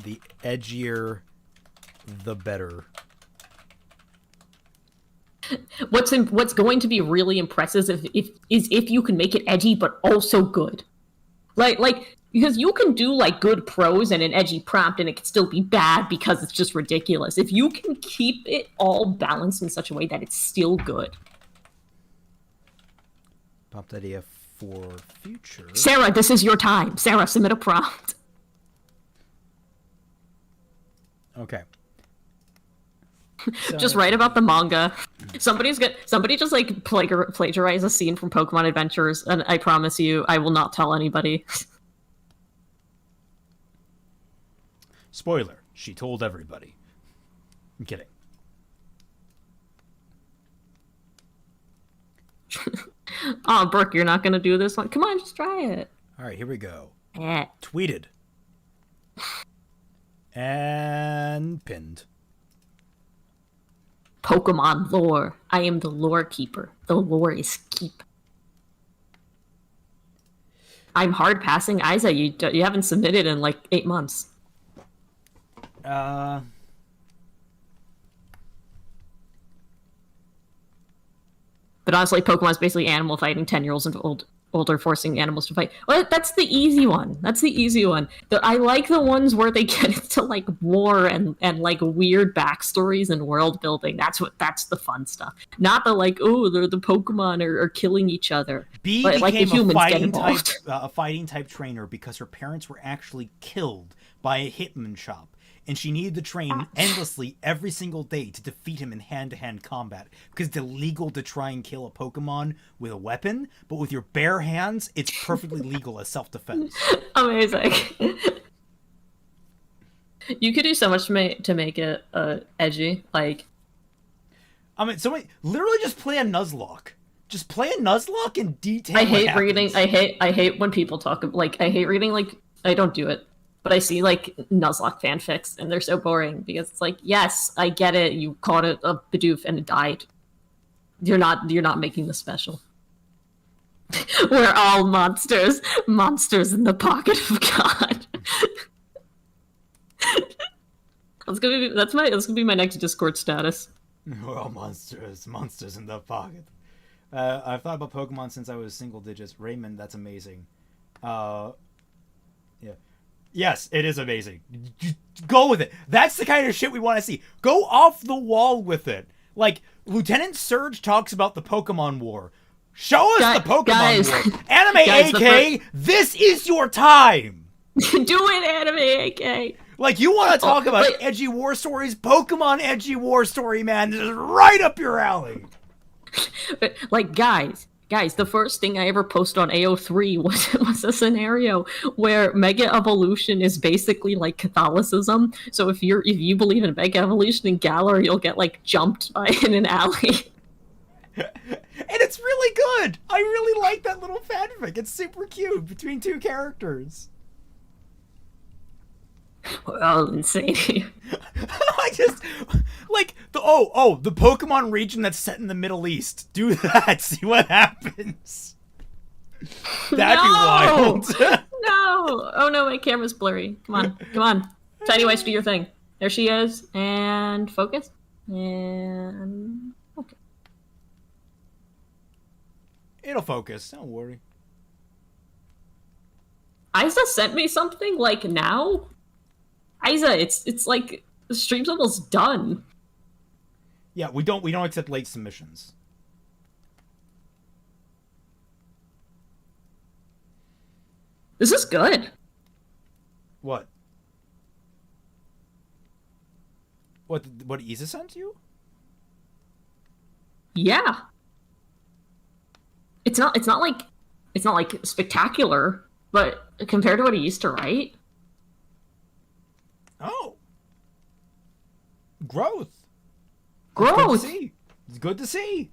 The edgier, the better. What's going to be really impressive if you can make it edgy but also good. Like because you can do like good prose and an edgy prompt and it can still be bad because it's just ridiculous. If you can keep it all balanced in such a way that it's still good. Prompt idea for future. Sarah, this is your time. Sarah, submit a prompt. Okay. So, just write about the manga. Somebody just like plagiarize a scene from Pokemon Adventures, and I promise you, I will not tell anybody. Spoiler: she told everybody. I'm kidding. Oh, Brooke, you're not gonna do this one. Come on, just try it. All right, here we go. Eh. Tweeted and pinned. Pokemon lore. I am the lore keeper. The lore is keep. I'm hard passing Aiza. You haven't submitted in like 8 months. But honestly, Pokemon is basically animal fighting 10-year-olds and older, forcing animals to fight. Well, that's the easy one. I like the ones where they get into like war and like weird backstories and world building. That's the fun stuff. Not the like, oh, the Pokemon are killing each other. B but, became like, a fighting type trainer because her parents were actually killed by a hitman shop. And she needed to train endlessly every single day to defeat him in hand-to-hand combat. Because it's illegal to try and kill a Pokemon with a weapon, but with your bare hands, it's perfectly legal as self-defense. Amazing. You could do so much to make it edgy. Like, I mean, literally just play a Nuzlocke. Just play a Nuzlocke in detail. I hate reading. I hate when people talk. Like, I hate reading. Like, I don't do it. But I see, like, Nuzlocke fanfics, and they're so boring, because it's like, yes, I get it, you caught a Bidoof and it died. You're not making this special. We're all monsters. Monsters in the pocket of God. That's gonna be my next Discord status. We're all monsters in the pocket. I've thought about Pokemon since I was single digits. Raymond, that's amazing. Yeah. Yes, it is amazing. Go with it. That's the kind of shit we want to see. Go off the wall with it. Like, Lieutenant Surge talks about the Pokemon War. Show us the Pokemon War. Anime AK, this is your time. Do it, Anime AK. Like, you want to talk about like- edgy war stories? Pokemon edgy war story, man. This is right up your alley. Like, guys, the first thing I ever posted on AO3 was a scenario where Mega Evolution is basically like Catholicism. So if you believe in Mega Evolution in Galar, you'll get like jumped by in an alley. And it's really good. I really like that little fanfic. It's super cute between two characters. Well, insane. I just like the Pokemon region that's set in the Middle East. Do that. See what happens. That'd be wild. No! Oh no, my camera's blurry. Come on. Tiny Weiss, do your thing. There she is. And focus. And okay. It'll focus. Don't worry. Aiza sent me something like now. Aiza, it's like the stream's almost done. Yeah, we don't accept late submissions. This is good. What? What Isa sent you? Yeah. It's not like spectacular, but compared to what he used to write. Oh. Growth. Growth. It's good to see.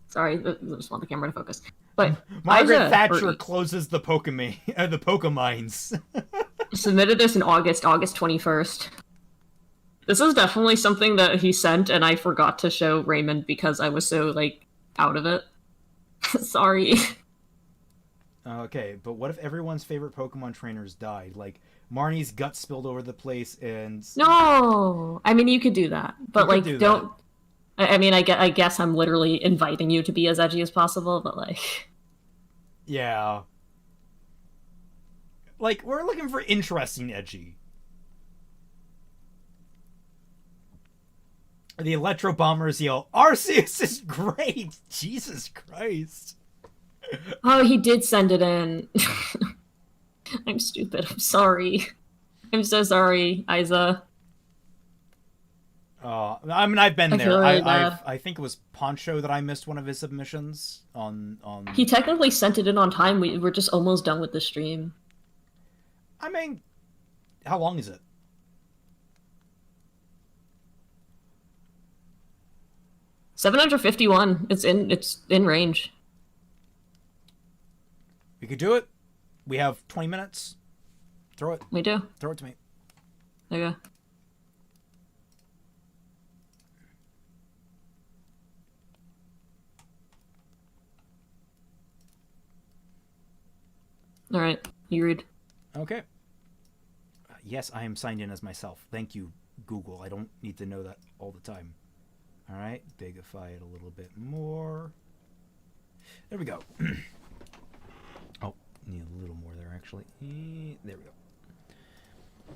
Sorry, I just want the camera to focus. But Margaret Aiza, Thatcher closes the Pokemines. Submitted this in August 21st. This is definitely something that he sent, and I forgot to show Raymond because I was so, like, out of it. Sorry. Okay, but what if everyone's favorite Pokemon trainers died? Like, Marnie's guts spilled over the place and... No! I mean, you could do that. But, like, don't... That. I mean, I guess I'm literally inviting you to be as edgy as possible, but, like... Yeah. Like, we're looking for interesting edgy. The Electro Bombers yell, Arceus is great! Jesus Christ. Oh, he did send it in. I'm stupid. I'm sorry. I'm so sorry, Aiza. I mean, I've been there. Really I think it was Poncho that I missed one of his submissions on. He technically sent it in on time. We're just almost done with the stream. I mean, how long is it? $751. It's in range. We could do it. We have 20 minutes. Throw it. We do. Throw it to me. There you go. All right, you read. Okay. Yes, I am signed in as myself. Thank you, Google. I don't need to know that all the time. All right, bigify it a little bit more. There we go. Oh, need a little more there, actually. There we go.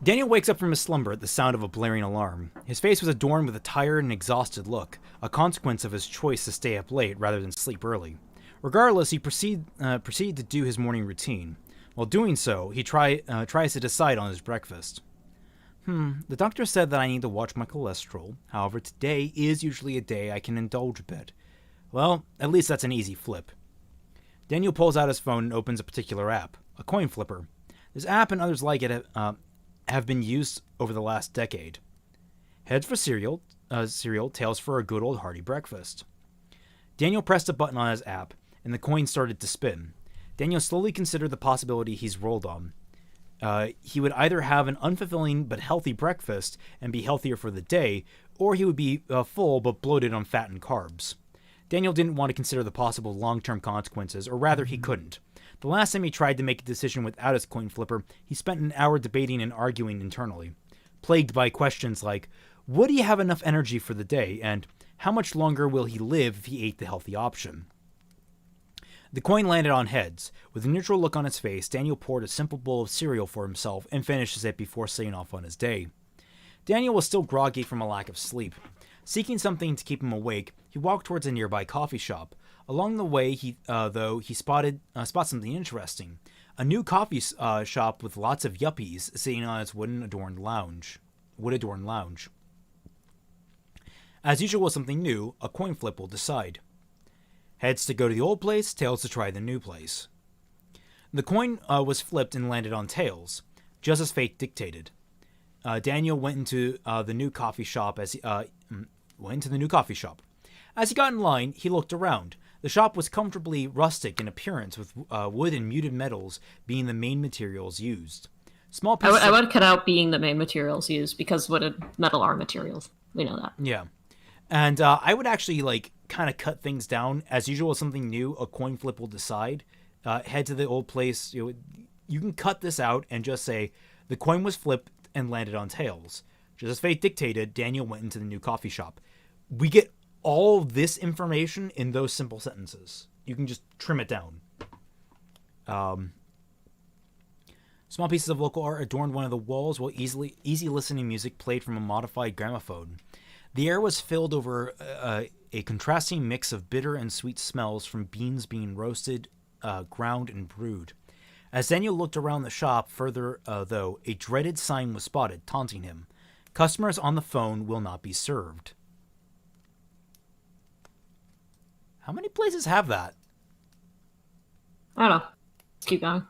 Daniel wakes up from his slumber at the sound of a blaring alarm. His face was adorned with a tired and exhausted look, a consequence of his choice to stay up late rather than sleep early. Regardless, he proceeded to do his morning routine. While doing so, he tries to decide on his breakfast. The doctor said that I need to watch my cholesterol. However, today is usually a day I can indulge a bit. Well, at least that's an easy flip. Daniel pulls out his phone and opens a particular app, a coin flipper. This app and others like it have been used over the last decade. Heads for cereal, tails for a good old hearty breakfast. Daniel pressed a button on his app, and the coin started to spin. Daniel slowly considered the possibility he's rolled on. He would either have an unfulfilling but healthy breakfast and be healthier for the day, or he would be full but bloated on fat and carbs. Daniel didn't want to consider the possible long-term consequences, or rather he couldn't. The last time he tried to make a decision without his coin flipper, he spent an hour debating and arguing internally, plagued by questions like, would he have enough energy for the day, and how much longer will he live if he ate the healthy option? The coin landed on heads. With a neutral look on his face, Daniel poured a simple bowl of cereal for himself and finishes it before setting off on his day. Daniel was still groggy from a lack of sleep. Seeking something to keep him awake, he walked towards a nearby coffee shop. Along the way, he spots something interesting. A new coffee shop with lots of yuppies sitting on its wood-adorned lounge. As usual with something new, a coin flip will decide. Heads to go to the old place, tails to try the new place. The coin was flipped and landed on tails, just as fate dictated. Daniel went into the new coffee shop As he got in line, he looked around. The shop was comfortably rustic in appearance, with wood and muted metals being the main materials used. Small pieces I would cut out being the main materials used, because wood and metal are materials. We know that. Yeah. And I would actually, kind of cut things down. As usual, with something new, a coin flip will decide. Head to the old place. You can cut this out and just say, the coin was flipped and landed on tails. Just as fate dictated, Daniel went into the new coffee shop. We get all this information in those simple sentences. You can just trim it down. Small pieces of local art adorned one of the walls, while easy listening music played from a modified gramophone. The air was filled over a contrasting mix of bitter and sweet smells from beans being roasted, ground, and brewed. As Daniel looked around the shop further, though, a dreaded sign was spotted, taunting him. Customers on the phone will not be served. How many places have that? I don't know. Let's keep going.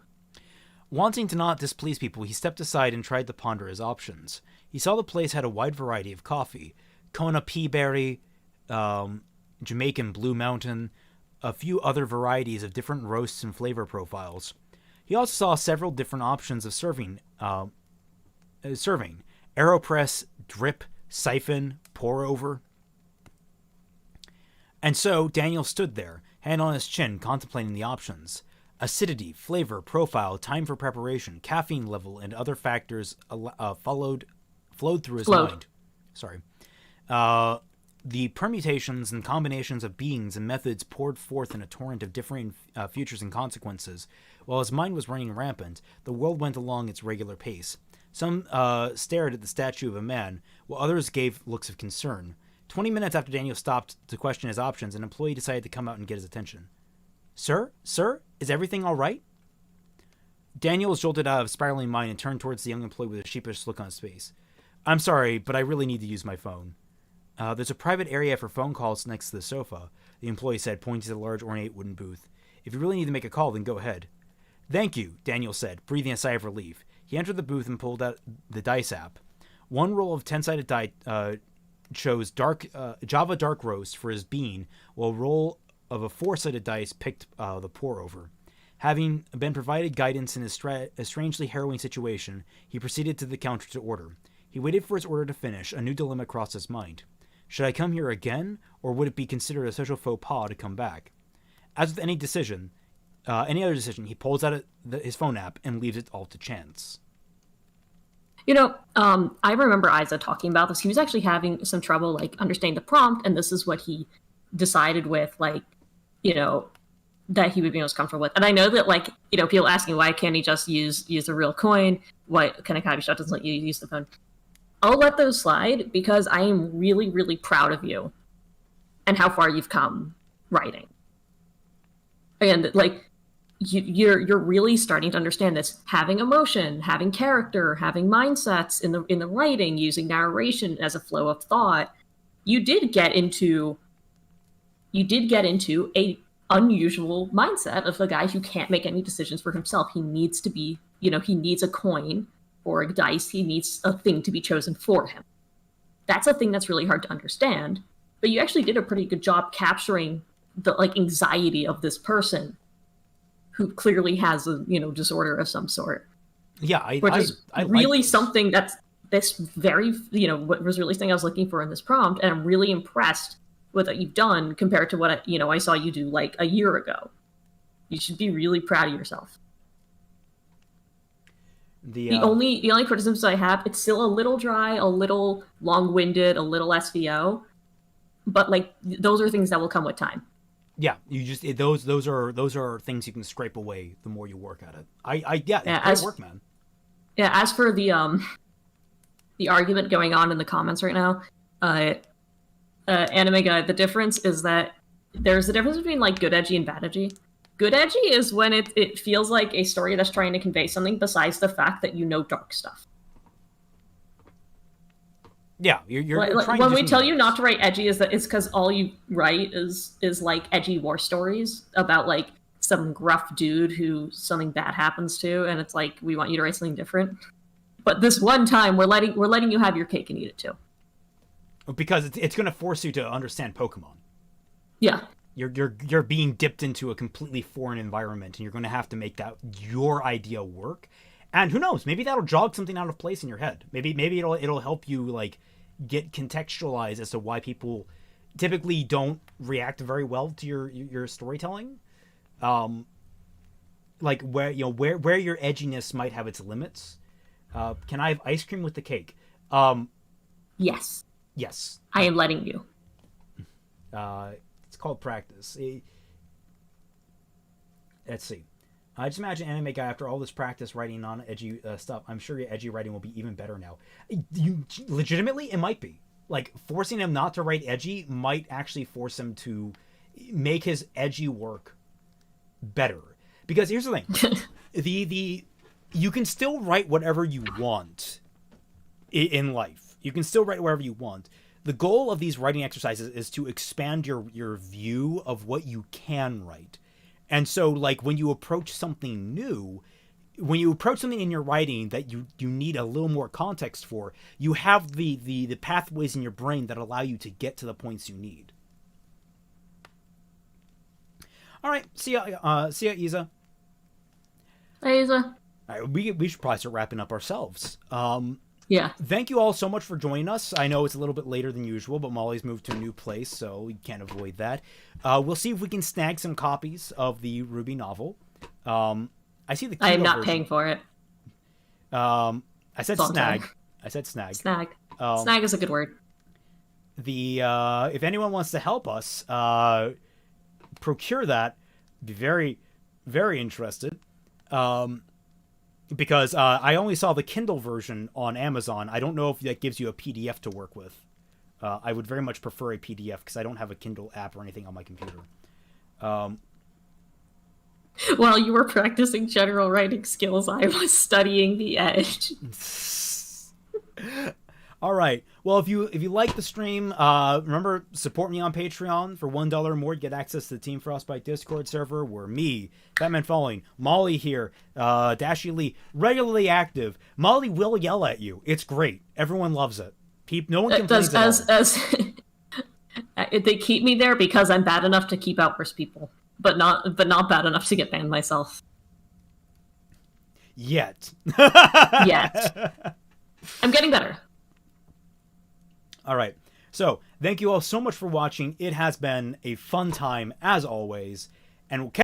Wanting to not displease people, he stepped aside and tried to ponder his options. He saw the place had a wide variety of coffee. Kona Pea Berry, Jamaican Blue Mountain, a few other varieties of different roasts and flavor profiles. He also saw several different options of serving. AeroPress, drip, siphon, pour over. And so Daniel stood there, hand on his chin, contemplating the options. Acidity, flavor, profile, time for preparation, caffeine level, and other factors flowed through his mind. The permutations and combinations of beings and methods poured forth in a torrent of differing futures and consequences. While his mind was running rampant, the world went along its regular pace. Some stared at the statue of a man, while others gave looks of concern. 20 minutes after Daniel stopped to question his options, an employee decided to come out and get his attention. Sir, is everything all right? Daniel was jolted out of his spiraling mind and turned towards the young employee with a sheepish look on his face. I'm sorry, but I really need to use my phone. There's a private area for phone calls next to the sofa, the employee said, pointing to the large ornate wooden booth. If you really need to make a call, then go ahead. Thank you, Daniel said, breathing a sigh of relief. He entered the booth and pulled out the dice app. One roll of 10-sided die chose Java Dark Roast for his bean, while a roll of a 4-sided dice picked the pour over. Having been provided guidance in his strangely harrowing situation, he proceeded to the counter to order. He waited for his order to finish. A new dilemma crossed his mind. Should I come here again, or would it be considered a social faux pas to come back? As with any other decision, he pulls out his phone app and leaves it all to chance. I remember Aiza talking about this. He was actually having some trouble, understanding the prompt, and this is what he decided with, that he would be most comfortable with. And I know that, people asking, why can't he just use the real coin? Why kind of coffee shop doesn't let you use the phone? I'll let those slide, because I am really, really proud of you and how far you've come writing. And, you're really starting to understand this. Having emotion, having character, having mindsets in the writing, using narration as a flow of thought. You did get into a unusual mindset of a guy who can't make any decisions for himself. He needs to be, he needs a coin or a dice. He needs a thing to be chosen for him. That's a thing that's really hard to understand. But you actually did a pretty good job capturing the anxiety of this person who clearly has a disorder of some sort. Yeah, I really like something that's this very what was really something I was looking for in this prompt, and I'm really impressed with what you've done compared to what I saw you do a year ago. You should be really proud of yourself. The only criticisms I have, it's still a little dry, a little long-winded, a little SVO, but those are things that will come with time. Yeah, you just those are things you can scrape away the more you work at it. Great work, man. Yeah, as for the argument going on in the comments right now, Anime Guy, the difference is that there's a difference between good edgy and bad edgy. Good edgy is when it feels like a story that's trying to convey something besides the fact that you know dark stuff. Yeah, you're trying when to we tell you not to write edgy, is that it's because all you write is like edgy war stories about like some gruff dude who something bad happens to, and it's like we want you to write something different. But this one time, we're letting you have your cake and eat it too. because it's going to force you to understand Pokemon. Yeah. You're being dipped into a completely foreign environment, and you're going to have to make that your idea work. And who knows? Maybe that'll jog something out of place in your head. Maybe it'll help you like get contextualized as to why people typically don't react very well to your storytelling. Like where your edginess might have its limits. Can I have ice cream with the cake? Yes. Yes. I am letting you. It's called practice. Let's see. I just imagine anime guy after all this practice writing on edgy stuff. I'm sure your edgy writing will be even better now. You legitimately, it might be like forcing him not to write edgy might actually force him to make his edgy work better. Because here's the thing, the you can still write whatever you want in life. You can still write whatever you want. The goal of these writing exercises is to expand your view of what you can write. And so, like, when you approach something new, when you approach something in your writing that you need a little more context for, you have the pathways in your brain that allow you to get to the points you need. All right, see ya, Aiza. Aiza. All right, we should probably start wrapping up ourselves. Yeah. Thank you all so much for joining us. I know it's a little bit later than usual, but Mollie's moved to a new place, so we can't avoid that. We'll see if we can snag some copies of the Ruby novel. I see the Kindle I am not version. paying for it. I said snag. I said snag. Snag. Snag is a good word. If anyone wants to help us procure that, be very, very interested. Because I only saw the Kindle version on Amazon. I don't know if that gives you a PDF to work with. I would very much prefer a PDF because I don't have a Kindle app or anything on my computer. While you were practicing general writing skills, I was studying the Edge. All right. Well, if you like the stream, remember, support me on Patreon. For $1 or more, you get access to the Team Frostbite Discord server, where me, Batman Falling, Mollie here, Dashy Lee, regularly active. Mollie will yell at you. It's great. Everyone loves it. No one complains at all. They keep me there because I'm bad enough to keep out worse people, but not bad enough to get banned myself. Yet. Yet. I'm getting better. All right. So, thank you all so much for watching. It has been a fun time, as always. And we'll catch